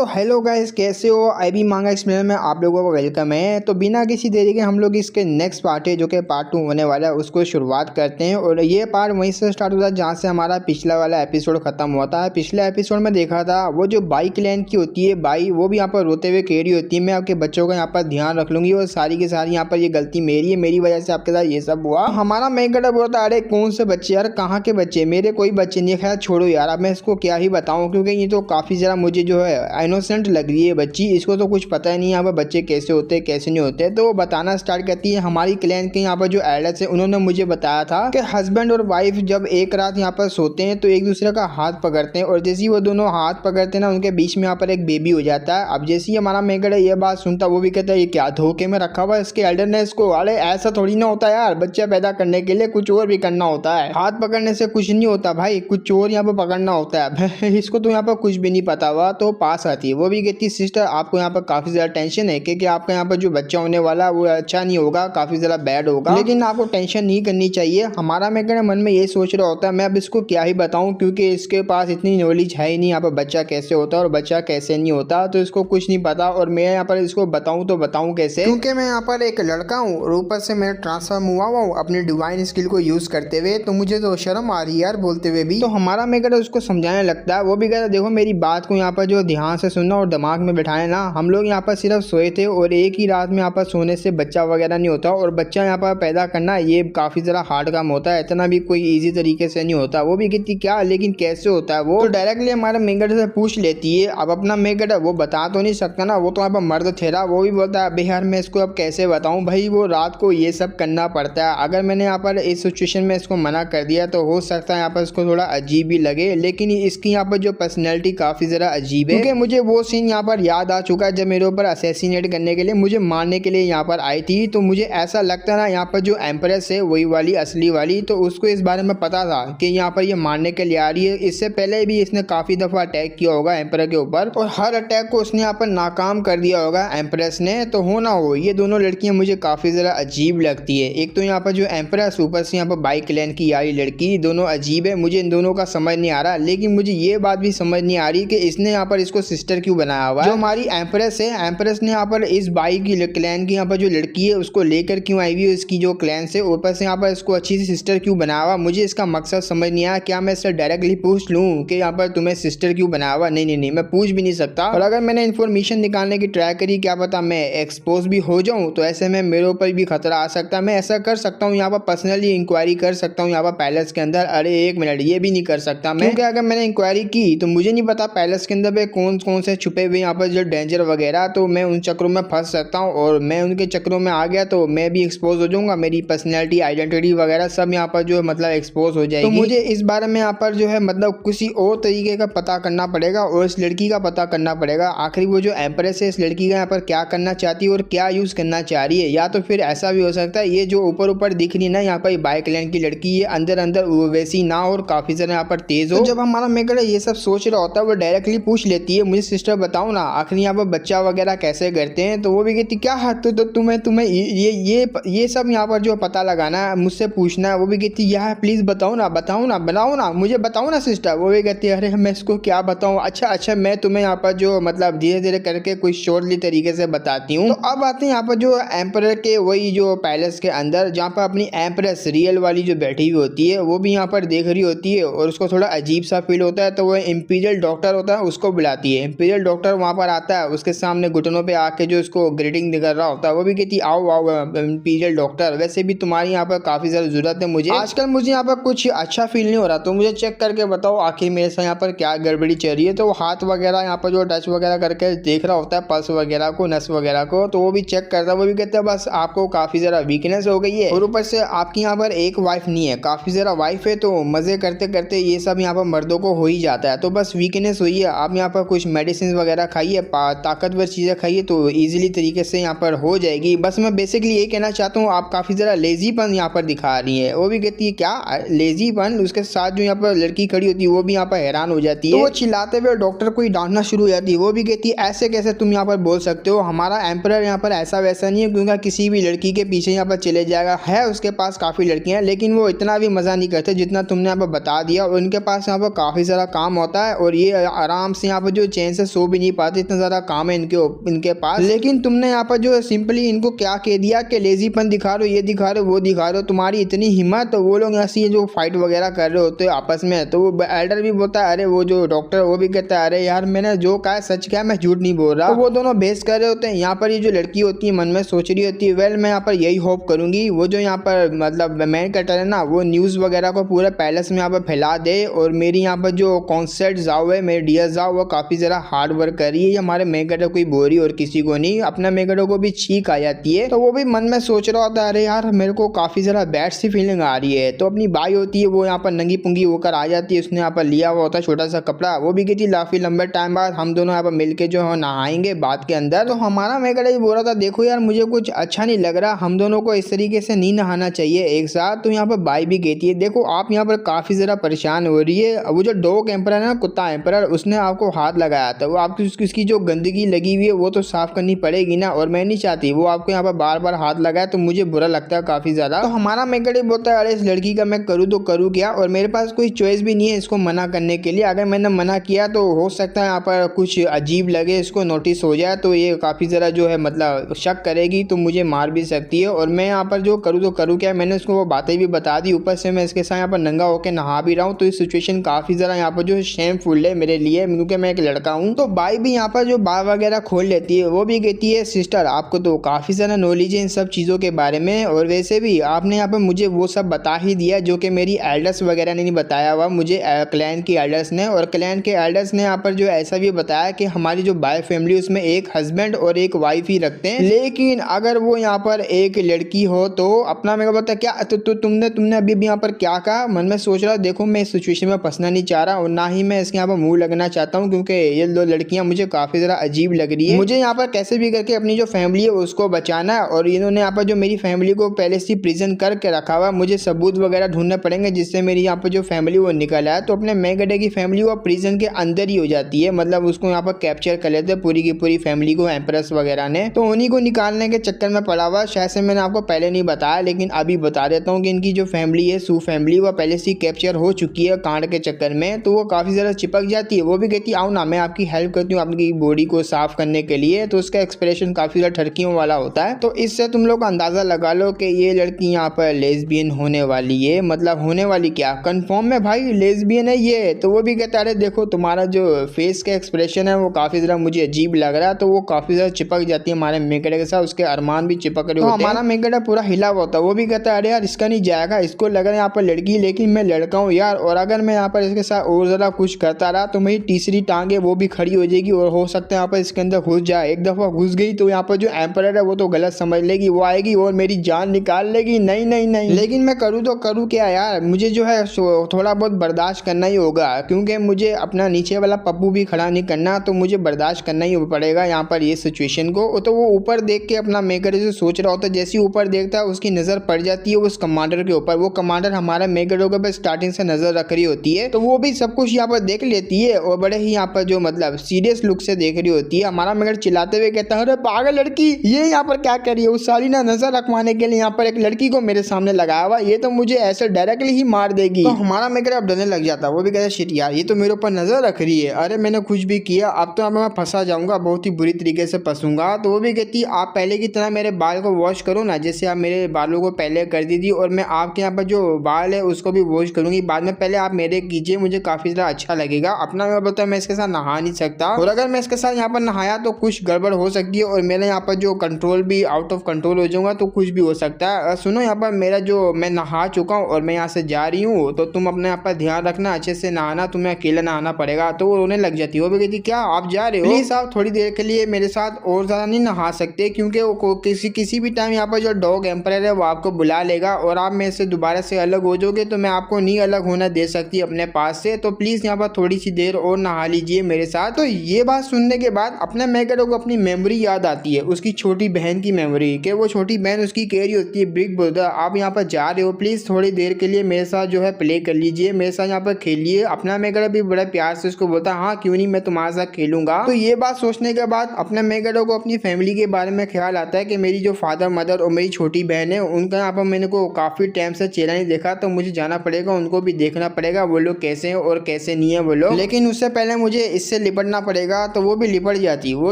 तो hello guys, कैसे हो। अभी मांगा एक्सप्लेनर में आप लोगों को वेलकम है। तो बिना किसी देरी के हम लोग इसके नेक्स्ट पार्ट है जो कि पार्ट 2 होने वाला है उसको शुरुआत करते हैं। और ये पार्ट वहीं से स्टार्ट होता है जहाँ से हमारा पिछला वाला एपिसोड खत्म होता है। पिछले एपिसोड में देखा था वो जो बाई क्लैन की होती है, बाई वो भी यहाँ पर रोते हुए कह रही होती है मैं आपके बच्चों का यहाँ पर ध्यान रख लूंगी और सारी की सारी यहाँ पर ये गलती मेरी है, मेरी वजह से आपके साथ ये सब हुआ। हमारा मेगड़ा बोलता अरे कौन से बच्चे यार, कहाँ के बच्चे, मेरे कोई बच्चे नहीं। खैर छोड़ो यार, अब मैं इसको क्या ही बताऊँ क्योंकि ये तो काफ़ी ज़रा मुझे जो है इनोसेंट लग रही है बच्ची। इसको तो कुछ पता ही नहीं यहाँ पर बच्चे कैसे होते हैं कैसे नहीं होते। तो वो बताना स्टार्ट करती है हमारी क्लैन के यहाँ पर जो एल्डर्स है उन्होंने मुझे बताया था कि हस्बैंड और वाइफ जब एक रात यहाँ पर सोते हैं तो एक दूसरे का हाथ पकड़ते हैं और जैसे ही वो दोनों हाथ पकड़ते हैं ना उनके बीच में यहाँ पर एक बेबी हो जाता है। अब जैसे ही हमारा मेगड़ ये बात सुनता वो भी कहता है ये क्या धोखे में रखा हुआ है इसके एल्डर ने इसको। अरे ऐसा थोड़ी ना होता यार, बच्चा पैदा करने के लिए कुछ और भी करना होता है, हाथ पकड़ने से कुछ नहीं होता भाई, कुछ और यहाँ पर पकड़ना होता है। इसको तो यहाँ पर कुछ भी नहीं पता हुआ। तो पास आती है वो भी कहती सिस्टर आपको यहाँ पर काफी ज्यादा टेंशन है क्योंकि आपका यहाँ पर जो बच्चा होने वाला वो अच्छा नहीं होगा, काफी ज्यादा बैड होगा, लेकिन आपको टेंशन नहीं करनी चाहिए। हमारा मेगड़ मन में ये सोच रहा होता है मैं अब इसको क्या ही बताऊं क्योंकि इसके पास इतनी नॉलेज है ही नहीं यहाँ पर बच्चा कैसे होता है और बच्चा कैसे नहीं होता, तो इसको कुछ नहीं पता। और मैं यहाँ पर इसको बताऊं तो बताऊं कैसे, क्योंकि मैं यहाँ पर एक लड़का हूँ और ऊपर से मैं ट्रांसफॉर्म हुआ हूँ अपनी डिवाइन स्किल को यूज करते हुए, तो मुझे तो शर्म आ रही है यार बोलते हुए भी। तो हमारा मेगड़ उसको समझाने लगता है, वो भी कहता देखो मेरी बात को यहाँ पर जो ध्यान से सुनना और दिमाग में बैठाने ना, हम लोग यहाँ पर सिर्फ सोए थे और एक ही रात में यहाँ पर सोने से बच्चा वगैरह नहीं होता और बच्चा यहाँ पर पैदा करना ये काफी जरा हार्ड काम होता है, इतना भी कोई इजी तरीके से नहीं होता। वो भी कहती क्या लेकिन कैसे होता है वो, तो डायरेक्टली हमारे मेगड़ से पूछ लेती है। अब अपना मेगड़ वो बता तो नहीं सकता ना, वो तो यहाँ पर मर्द ठहरा, वो भी बोलता है अबे यार मैं इसको अब कैसे बताऊं भाई, वो रात को ये सब करना पड़ता है। अगर मैंने यहाँ पर इस सिचुएशन में इसको मना कर दिया तो हो सकता है यहाँ पर इसको थोड़ा अजीब भी लगे, लेकिन इसकी यहाँ पर जो पर्सनैलिटी काफी जरा अजीब है क्योंकि मुझे वो सीन यहाँ पर याद आ चुका है जब मेरे ऊपर असैसिनेट करने के लिए मुझे मारने के लिए यहाँ पर आई थी। तो मुझे ऐसा लगता ना यहाँ पर जो एम्प्रेस है वही वाली असली वाली, तो उसको इस बारे में पता था कि यहाँ पर ये मारने के लिए आ रही है। इससे पहले भी इसने काफी दफा अटैक किया होगा एम्पर के ऊपर और हर अटैक को उसने यहाँ पर नाकाम कर दिया होगा एम्प्रेस ने। तो हो ना हो ये दोनों लड़कियां मुझे काफी जरा अजीब लगती है। एक तो यहाँ पर जो एम्प्रेस, ऊपर से यहाँ पर बाई क्लैन की यारी लड़की, दोनों अजीब है। मुझे इन दोनों का समझ नहीं आ रहा, लेकिन मुझे ये बात भी समझ नहीं आ रही कि इसने यहाँ पर इसको सिस्टर क्यों बनाया हुआ है। जो हमारी एम्प्रेस है, एम्प्रेस ने यहाँ पर इस बाई की क्लैन की यहाँ पर जो लड़की है उसको लेकर क्यों आई हुई है, इसकी जो क्लैन से ऊपर से यहाँ पर इसको अच्छी सी सिस्टर क्यों बनाया हुआ, मुझे इसका मकसद समझ नहीं आया। क्या मैं इससे डायरेक्टली पूछ लूँ कि यहाँ पर तुम्हें सिस्टर क्यों बनाया हुआ? नहीं नहीं नहीं, मैं पूछ भी नहीं सकता। और अगर मैंने इन्फॉर्मेशन निकालने की ट्राई करी क्या पता मैं एक्सपोज भी हो जाऊँ, तो ऐसे में मेरे ऊपर भी खतरा आ सकता है। मैं ऐसा कर सकता हूँ यहाँ पर पर्सनली इंक्वायरी कर सकता हूँ यहाँ पर पैलेस के अंदर। अरे एक मिनट, ये भी नहीं कर सकता मैं क्योंकि अगर मैंने इंक्वायरी की तो मुझे नहीं पता पैलेस के अंदर पे कौन कौन से छुपे हुए यहाँ पर जो डेंजर वगैरह, तो मैं उन चक्रों में फंस सकता हूँ और मैं उनके चक्रों में आ गया तो मैं भी एक्सपोज हो जाऊंगा, मेरी पर्सनैलिटी आइडेंटिटी वगैरह सब यहाँ पर जो मतलब एक्सपोज हो जाएगी। तो मुझे इस बारे में यहाँ पर जो है मतलब किसी और तरीके का पता करना पड़ेगा और इस लड़की का पता करना पड़ेगा आखिर वो जो एम्प्रेस है इस लड़की का यहाँ पर क्या करना चाहती है और क्या यूज करना चाह रही है। या तो फिर ऐसा भी हो सकता है ये जो ऊपर ऊपर दिख रही है ना यहाँ पर बाई क्लैन की लड़की, ये अंदर अंदर वैसी ना और काफी ज्यादा यहाँ पर तेज हो। तो जब हमारा मेगड़ ये सब सोच रहा होता है वो डायरेक्टली पूछ लेती है मुझे सिस्टर बताओ ना आखिर यहाँ पर बच्चा वगैरह कैसे करते हैं। तो वो भी कहती क्या हाथ तो तुम्हें ये सब यहाँ पर जो पता लगाना है मुझसे पूछना है। वो भी कहती यार प्लीज बताओ ना मुझे बताओ ना सिस्टर। वो भी कहती है अरे मैं इसको क्या बताऊँ, अच्छा मैं तुम्हें यहाँ पर जो मतलब धीरे धीरे करके कुछ शॉर्टली तरीके से बताती हूँ। तो अब आते हैं यहाँ पर जो एम्परर के वही जो पैलेस के अंदर जहाँ पर अपनी एम्प्रेस रियल वाली जो बैठी हुई होती है वो भी यहाँ पर देख रही होती है और उसको थोड़ा अजीब सा फील होता है। तो वो इंपीरियल डॉक्टर होता है उसको बुलाती है। इंपीरियल डॉक्टर वहाँ पर आता है, उसके सामने घुटनों पे आके जो उसको ग्रीटिंग कर रहा होता है। वो भी कहती आओ आओ इंपीरियल डॉक्टर, वैसे भी तुम्हारी यहाँ पर काफी ज्यादा जरूरत है मुझे आजकल, मुझे यहाँ पर कुछ अच्छा फील नहीं हो रहा, तो मुझे चेक करके बताओ आखिर मेरे साथ यहाँ पर क्या गड़बड़ी चल रही है। तो वो हाथ वगैरह यहाँ पर जो टच वगैरह करके देख रहा होता है पल्स वगैरह को, नस वगैरह को, तो वो भी चेक करता है। वो भी कहता है बस आपको काफी ज्यादा वीकनेस हो गई है और ऊपर से आपकी यहाँ पर एक वाइफ नहीं है, काफी ज्यादा वाइफ है, तो मजे करते करते ये सब यहाँ पर मर्दों को हो ही जाता है। तो बस वीकनेस हुई है, आप यहाँ पर कुछ मेडिसिन वगैरह खाइए, ताकतवर चीजें खाइए तो इजीली तरीके से यहाँ पर हो जाएगी। बस मैं बेसिकली ये कहना चाहता हूँ आप काफी ज्यादा लेजीपन यहाँ पर दिखा रही है। वो भी कहती है क्या लेजीपन, उसके साथ जो यहाँ पर लड़की खड़ी होती है वो भी यहाँ पर हैरान हो जाती है। तो वो चिल्लाते हुए डॉक्टर को ही डांटना शुरू हो जाती है। वो भी कहती है ऐसे कैसे तुम यहाँ पर बोल सकते हो, हमारा एम्परर यहाँ पर ऐसा वैसा नहीं है क्योंकि किसी भी लड़की के पीछे यहाँ पर चले जाएगा। है उसके पास काफी लड़कियां लेकिन वो इतना भी मजा नहीं करते जितना तुमने यहाँ पर बता दिया, और उनके पास यहाँ पर काफी सारा काम होता है और ये आराम से यहाँ पर जो चैन से सो भी नहीं पाते, इतना ज़्यादा काम है इनके पास। लेकिन तुमने यहाँ पर जो सिंपली इनको क्या कह दिया कि लेजीपन दिखा रहे हो, ये दिखा रहे हो, वो दिखा रहे हो, तुम्हारी इतनी हिम्मत। तो वो लोग ऐसी जो फाइट वगैरह कर रहे होते हैं आपस में, तो वो एल्डर भी बोलता है, अरे वो जो डॉक्टर वो भी कहता है, अरे यार मैंने जो कहा है सच क्या, मैं झूठ नहीं बोल रहा। तो वो दोनों बहस कर रहे होते हैं। यहाँ पर ये जो लड़की होती है मन में सोच रही होती है, वेल मैं यहाँ पर यही होप करूंगी वो जो यहाँ पर मतलब मेन कैरेक्टर है ना, वो न्यूज़ वगैरह को पूरे पैलेस में यहाँ पर फैला दे। और मेरी यहाँ पर जो कॉन्सर्ट जाओ है, मेरी डियर जाओ, वो काफ़ी ज़रा हार्ड वर्क कर रही है, हमारे मेकअप कोई बोरी और किसी को नहीं, अपना मेकअप को भी छींक आ जाती है। तो वो भी मन में सोच रहा होता है, अरे यार मेरे को काफ़ी ज़रा बैड सी फीलिंग आ रही है। तो अपनी बाई होती है वो यहाँ पर नंगी पुंगी होकर आ जाती है, उसने यहाँ पर लिया हुआ होता है छोटा सा कपड़ा, वो भी कहती काफ़ी लंबे टाइम बाद हम दोनों यहाँ पर मिलके जो है नहाएंगे बात के अंदर। तो हमारा मेकअप भी बोल रहा था, देखो यार मुझे कुछ अच्छा नहीं लग रहा, हम दोनों को इस तरीके से नहीं नहाना चाहिए एक साथ। तो यहाँ पर बाई भी कहती है, देखो आप यहाँ पर काफ़ी ज़रा परेशान हो रही है, वो जो डॉग एम्पर है ना, कुत्ता एम्पर, उसने आपको हाथ लगाया था, वो आपकी उसकी जो गंदगी लगी हुई है वो तो साफ करनी पड़ेगी ना, और मैं नहीं चाहती वो आपको यहाँ पर बार बार हाथ लगाए, तो मुझे बुरा लगता है काफ़ी ज़्यादा। तो हमारा मेकअप बोलता है, अरे इस लड़की का मैं करूँ तो करूँ क्या, और मेरे पास कोई चॉइस भी नहीं है इसको मना करने के लिए। अगर मैंने मना किया तो हो सकता है यहाँ पर कुछ अजीब लगे, इसको नोटिस हो जाए, तो ये काफ़ी ज़रा जो है मतलब शक करेगी, तो मुझे मार भी सकती है। और मैं यहाँ पर जो करूँ तो करूँ क्या, मैंने उसको वो बातें भी बता दी, ऊपर से मैं इसके साथ यहाँ पर नंगा होकर नहा भी रहा हूँ। तो इस सिचुएशन काफ़ी ज़रा यहाँ पर जो शेमफुल है मेरे लिए, क्योंकि मैं एक लड़का हूँ। तो बाई भी यहाँ पर जो बार वगैरह खोल लेती है, वो भी कहती है, सिस्टर आपको तो काफ़ी ज़्यादा नॉलेज है इन सब चीज़ों के बारे में, और वैसे भी आपने यहाँ पर मुझे वो सब बता ही दिया जो कि मेरी एल्डर्स वगैरह ने नहीं बताया हुआ, मुझे क्लैन की एल्डर्स ने। और क्लैन के एल्डर्स ने यहाँ पर जो ऐसा भी बताया कि हमारी जो बाय फैमिली उसमें एक हस्बैंड और एक वाइफ ही रखते हैं, लेकिन अगर वो यहाँ पर एक लड़की हो तो अपना मेरे को बता क्या। तो तुमने अभी भी यहाँ पर क्या कहा। मन में सोच रहा, देखो मैं इस सिचुएशन में फंसना नहीं चाह रहा, और ना ही मैं इसके यहाँ पर मुंह लगना चाहता हूँ, क्योंकि ये दो लड़कियां मुझे काफ़ी ज़्यादा अजीब लग रही है। मुझे यहाँ पर कैसे भी करके अपनी जो फैमिली है उसको बचाना है, और इन्होंने यहाँ पर जो मेरी फैमिली को पहले से प्रिजन करके रखा हुआ, मुझे सबूत वगैरह ढूंढने पड़ेंगे जिससे मेरी यहाँ पर जो फैमिली वो निकल आए। तो अपने मेगडे की फैमिली वो प्रिजन के अंदर ही हो जाती है, मतलब उसको यहाँ पर कैप्चर कर लेते हैं पूरी की पूरी फैमिली को, एम्प्रेस वगैरह ने। तो उन्हीं को निकालने के चक्कर में पड़ा हुआ, शायद से मैंने आपको पहले नहीं बताया, लेकिन अभी बता देता हूँ कि इनकी जो फैमिली है सू फैमिली, वो पहले से कैप्चर हो चुकी है कांड के चक्कर में। तो वो काफ़ी ज़्यादा चिपक जाती है, वो भी कहती है आओ ना मैं आपकी हेल्प करती हूँ आपकी बॉडी को साफ करने के लिए। तो उसका एक्सप्रेशन काफ़ी ज़्यादा ठरकियों वाला होता है। तो इससे तुम लोग अंदाज़ा लगा लो कि ये लड़की यहाँ पर लेस्बियन होने वाली है, मतलब होने वाली क्या, कंफर्म में भाई लेस्बियन है ये। तो वो भी कहता है, अरे देखो तुम्हारा जो फेस का एक्सप्रेशन है वो काफ़ी ज़्यादा मुझे अजीब लग रहा है। तो वो काफ़ी ज़्यादा चिपक जाती है हमारे मेकड़े के साथ, उसके अरमान भी चिपक रहे होते हैं। हमारा मेकड़ा पूरा हिला हुआ होता है, वो भी कहता है, अरे यार इसका नहीं जाएगा, इसको लग रहा है यहाँ पर लड़की, लेकिन मैं लड़का हूँ यार, और अगर मैं यहाँ पर इसके साथ और ज़्यादा कुछ करता रहा तो मेरी तीसरी टांग है वो भी खड़ी हो जाएगी, और हो सकता है यहाँ पर इसके अंदर घुस जाए। एक दफ़ा घुस गई तो यहाँ पर जो एम्परर है वो तो गलत समझ लेगी, वो आएगी और मेरी जान निकाल लेगी। नहीं नहीं नहीं, लेकिन मैं करूँ तो करूँ क्या यार, मुझे जो है थोड़ा बहुत बर्दाश्त करना ही होगा, क्योंकि मुझे अपना नीचे वाला पप्पू भी खड़ा नहीं करना, तो मुझे बर्दाश्त करना ही पड़ेगा यहाँ पर ये सिचुएशन को। तो वो ऊपर देख के अपना मेकर से सोच रहा होता है, जैसे ही ऊपर देखता है उसकी नज़र पड़ जाती है उस कमांडर के ऊपर। वो कमांडर हमारा मेकर के ऊपर स्टार्टिंग से नज़र रख रही होती है, तो वो भी सब कुछ यहाँ पर देख लेती है, और बड़े ही यहाँ पर जो मतलब सीरियस लुक से देख रही होती है। हमारा मेकर चिल्लाते हुए कहता है, अरे पागल लड़की ये यहाँ पर क्या कर रही है, उस साली ना नजर रखवाने के लिए यहाँ पर एक लड़की को मेरे सामने लगाया हुआ, ये तो मुझे ऐसे डायरेक्टली ही मार देगी। तो हमारा मेकर अब डरने लग जाता है, वो भी कहता है शिट यार ये तो मेरे ऊपर नजर रख रही है, अरे मैंने कुछ भी किया अब तो मैं फंसा जाऊंगा, बहुत ही बुरी तरीके से फंसूंगा। तो वो भी कहती है आप पहले की तरह मेरे बाल को वॉश करो ना, जैसे आप मेरे बालों को पहले कर दी थी, और मैं आपके यहाँ पर जो बाल है उसको भी वॉश करूंगी बाद में, पहले आप मेरे कीजिए, मुझे काफ़ी ज़्यादा अच्छा लगेगा। अपना मैं बताऊँ मैं इसके साथ नहा नहीं सकता, और अगर मैं इसके साथ यहाँ पर नहाया तो कुछ गड़बड़ हो सकती है, और मेरे यहाँ पर जो कंट्रोल भी आउट ऑफ कंट्रोल हो जाऊंगा, तो कुछ भी हो सकता है। सुनो यहाँ पर मेरा जो मैं नहा चुका हूँ और मैं यहाँ से जा रही हूँ, तो तुम अपने यहाँ पर ध्यान रखना, अच्छे से नहाना, तुम्हें अकेला नहाना पड़ेगा। तो वो रोने लग जाती है, वो भी कहती क्या आप जा रहे हो, प्लीज़ आप थोड़ी देर के लिए मेरे साथ और ज़्यादा नहीं नहा सकते, क्योंकि वो किसी भी टाइम यहाँ पर जो डॉग एम्पर है वो आपको बुला लेगा, और आप मेरे से दोबारा से अलग हो जाओगे तो मैं आपको नहीं अलग होना दे सकती अपने पास से, तो प्लीज़ यहाँ पर थोड़ी सी देर और नहा लीजिए मेरे साथ। तो ये बात सुनने के बाद अपने मेकरो को अपनी मेमोरी याद आती है, उसकी छोटी बहन की मेमोरी, कि वो छोटी बहन उसकी कह रही होती है, बिग ब्रदर आप यहाँ पर जा रहे हो, प्लीज़ थोड़ी देर के लिए मेरे साथ जो है प्ले कर लीजिए, मेरे साथ यहाँ पर खेलिए। अपना मेकरो भी बड़ा प्यार से उसको बोलता हाँ क्यों नहीं, मैं तुम्हारे साथ खेलूंगा। तो ये बात सोचने के बाद अपने मेकरो को अपनी फैमिली के बारे में ख्याल आता है कि मेरी जो फादर मदर और मेरी छोटी बहन है उनका यहाँ पर मैंने को काफ़ी टाइम से चेहरा नहीं देखा, तो मुझे जाना पड़ेगा, उनको भी देखना पड़ेगा वो लोग कैसे हैं और कैसे नहीं है वो लोग। लेकिन उससे पहले मुझे इस इससे लिपटना पड़ेगा, तो वो भी लिपट जाती। वो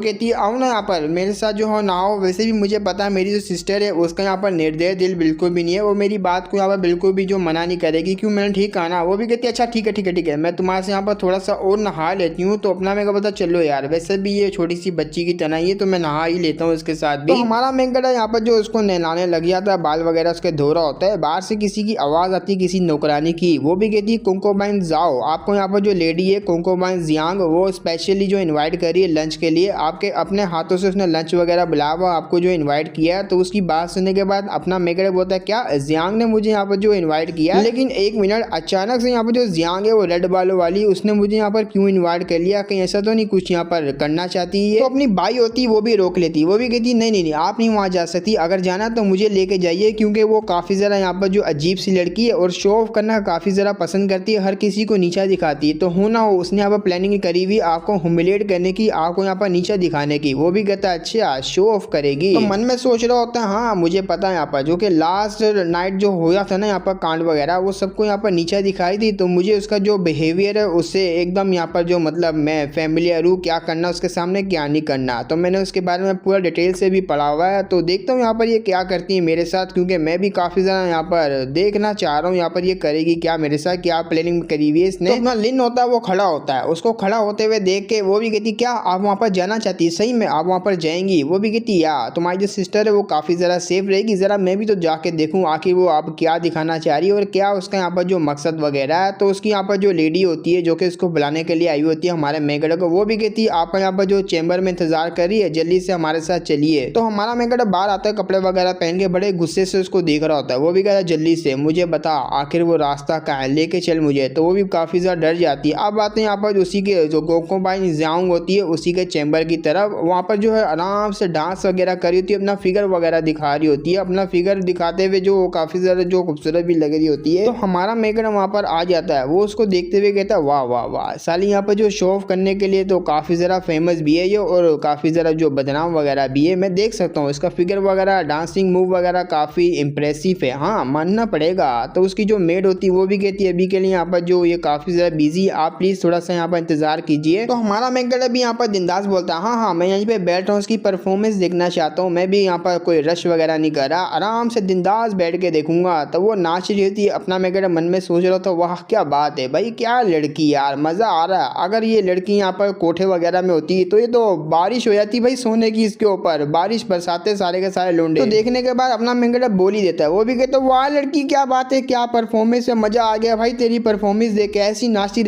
कहती है आओ ना यहाँ पर मेरे साथ जो हो नहाओ। वैसे भी मुझे पता है मेरी जो सिस्टर है उसका यहाँ पर निर्दय दिल बिल्कुल भी नहीं है, वो मेरी बात को यहाँ पर बिल्कुल भी जो मना नहीं करेगी। क्यों, मैंने ठीक कहा ना। वो भी कहती है अच्छा ठीक है ठीक है ठीक है, मैं तुम्हारे से यहाँ पर थोड़ा सा और नहा लेती हूँ। तो अपना मेरे को पता चलो यार, वैसे भी ये छोटी सी बच्ची की तरह ही है, तो मैं नहा ही लेता हूँ इसके साथ भी। तो हमारा मेंगड़ा यहाँ पर जो उसको नहलाने लग जाता है, बाल वगैरह उसके धो रहा होता है, बाहर से किसी की आवाज़ आती है, किसी नौकरानी की। वो भी कहती है कोंकोबाइन जाओ, आपको यहाँ पर जो लेडी है कोंकोबाइन जियांग, वो स्पेशली जो इन्वाइट करी है लंच के लिए, आपके अपने हाथों से उसने लंच वगैरह बुलाया हुआ आपको जो इन्वाइट किया है। तो उसकी बात सुनने के बाद अपना मेंगड़ा बोलता है क्या जियांग ने मुझे यहाँ पर जो इन्वाइट किया, लेकिन एक मिनट, अचानक से यहाँ पर जो जियांग है वो रेड बालों वाली, उसने मुझे यहाँ पर क्यों इन्वाइट कर लिया, कहीं ऐसा तो नहीं कुछ यहाँ पर करना चाहती है। तो अपनी बाई होती वो भी रोक लेती, वो भी कहती नहीं नहीं नहीं आप नहीं वहाँ जा सकती, अगर जाना तो मुझे लेके जाइए, क्योंकि वो काफ़ी ज़रा यहाँ पर जो अजीब सी लड़की है और शो ऑफ करना काफ़ी ज़रा पसंद करती है, हर किसी को नीचा दिखाती है। तो हो ना हो उसने यहाँ पर प्लानिंग करी हुई आपको ह्यूमिलिएट करने की, आपको यहाँ पर नीचा दिखाने की। वो भी कहता है अच्छा शो ऑफ करेगी। तो मन में सोच रहा होता है हाँ मुझे पता है यहाँ पर जो कि लास्ट नाइट जो होया था ना यहाँ पर कांड वगैरह, वो सबको यहाँ पर नीचा दिखाई थी। तो मुझे उसका जो बिहेवियर है उससे एकदम यहाँ पर जो मतलब मैं फैमिलियर हूँ, क्या करना उसके सामने क्या नहीं करना। तो मैंने उसके बारे में पूरा डिटेल से भी पढ़ा हुआ है। तो देखता हूँ यहाँ पर ये क्या करती है मेरे साथ, क्योंकि मैं भी काफ़ी ज़्यादा यहाँ पर देखना चाह रहा हूँ यहाँ पर ये करेगी क्या मेरे साथ, क्या प्लानिंग करी हुई है इसने। तो अपना लिन होता है वो खड़ा होता है, उसको खड़ा होते हुए देख के वो भी कहती क्या आप वहाँ पर जाना चाहती है, सही में आप वहाँ पर जाएंगी। वो भी कहती यार तुम्हारी जो सिस्टर है वो काफ़ी ज़रा सेफ रहेगी, ज़रा मैं भी तो जाके देखूँ आखिर वो आप क्या दिखाना चाह रही है और क्या उसका यहाँ पर जो मकसद वगैरह है। तो उसकी यहाँ पर जो लेडी होती है जो कि इसको बुलाने के लिए आई होती है हमारे मेंगड़ा को, वो भी कहती है आप यहाँ पर जो चैम्बर में इंतजार कर रही है, जल्दी से हमारे साथ चलिए। तो हमारा मेंगड़ा बाहर आता है कपड़े वगैरह पहन के, बड़े गुस्से से उसको देख रहा होता है। वो भी कहता है जल्दी से मुझे बता आखिर वो रास्ता कहाँ है, लेके चल मुझे। तो वो भी काफ़ी ज़्यादा डर जाती है। अब आते हैं यहाँ पर उसी के जो कोंकोबाइन जियांग होती है उसी के चैम्बर की तरफ। वहाँ पर जो है आराम से डांस वगैरह कर रही होती है, अपना फिगर वगैरह दिखा रही होती है, अपना फिगर दिखाते हुए जो काफ़ी ज़्यादा जो खूबसूरत भी लग रही होती है। तो हमारा मेंगड़ा वहाँ पर आ जाता है, वो उसको देखते हुए कहता है वाह वाह वाह साली यहाँ पर जो शो ऑफ करने के लिए तो काफ़ी ज़रा फेमस भी है ये, और काफ़ी ज़रा जो बदनाम वगैरह भी है। मैं देख सकता हूँ इसका फिगर वगैरह, डांसिंग मूव वगैरह काफ़ी इंप्रेसिव है, हाँ मानना पड़ेगा। तो उसकी जो मेड होती है वो भी कहती है अभी के लिए यहाँ पर जो ये काफ़ी ज़्यादा बिजी, आप प्लीज़ थोड़ा सा यहाँ पर इंतज़ार कीजिए। तो हमारा मेंगड़ा भी यहाँ पर बिंदास बोलता है हाँ हाँ मैं यहीं पे बैठ रहा हूँ, उसकी परफॉर्मेंस देखना चाहता हूँ, मैं भी यहाँ पर कोई रश वगैरह नहीं कर रहा, आराम से बिंदास बैठ के देखूंगा। तो वो नाच रही होती है, अपना मेंगड़ा मन में सोच रहा था वाह क्या बात है भाई, क्या लड़की यार, मज़ा आ रहा है। अगर ये लड़की यहाँ पर कोठे वगैरह में होती तो ये तो बारिश हो जाती भाई सोने की इसके ऊपर, बारिश बरसाते सारे के सारे लौंडे। तो देखने के बाद अपना मेंगड़ा बोल ही देता है, वो भी कहता है वाह लड़की क्या बात है, क्या परफॉर्मेंस है, मज़ा आ गया भाई तेरी परफॉर्मेंस देख के, ऐसी नाचती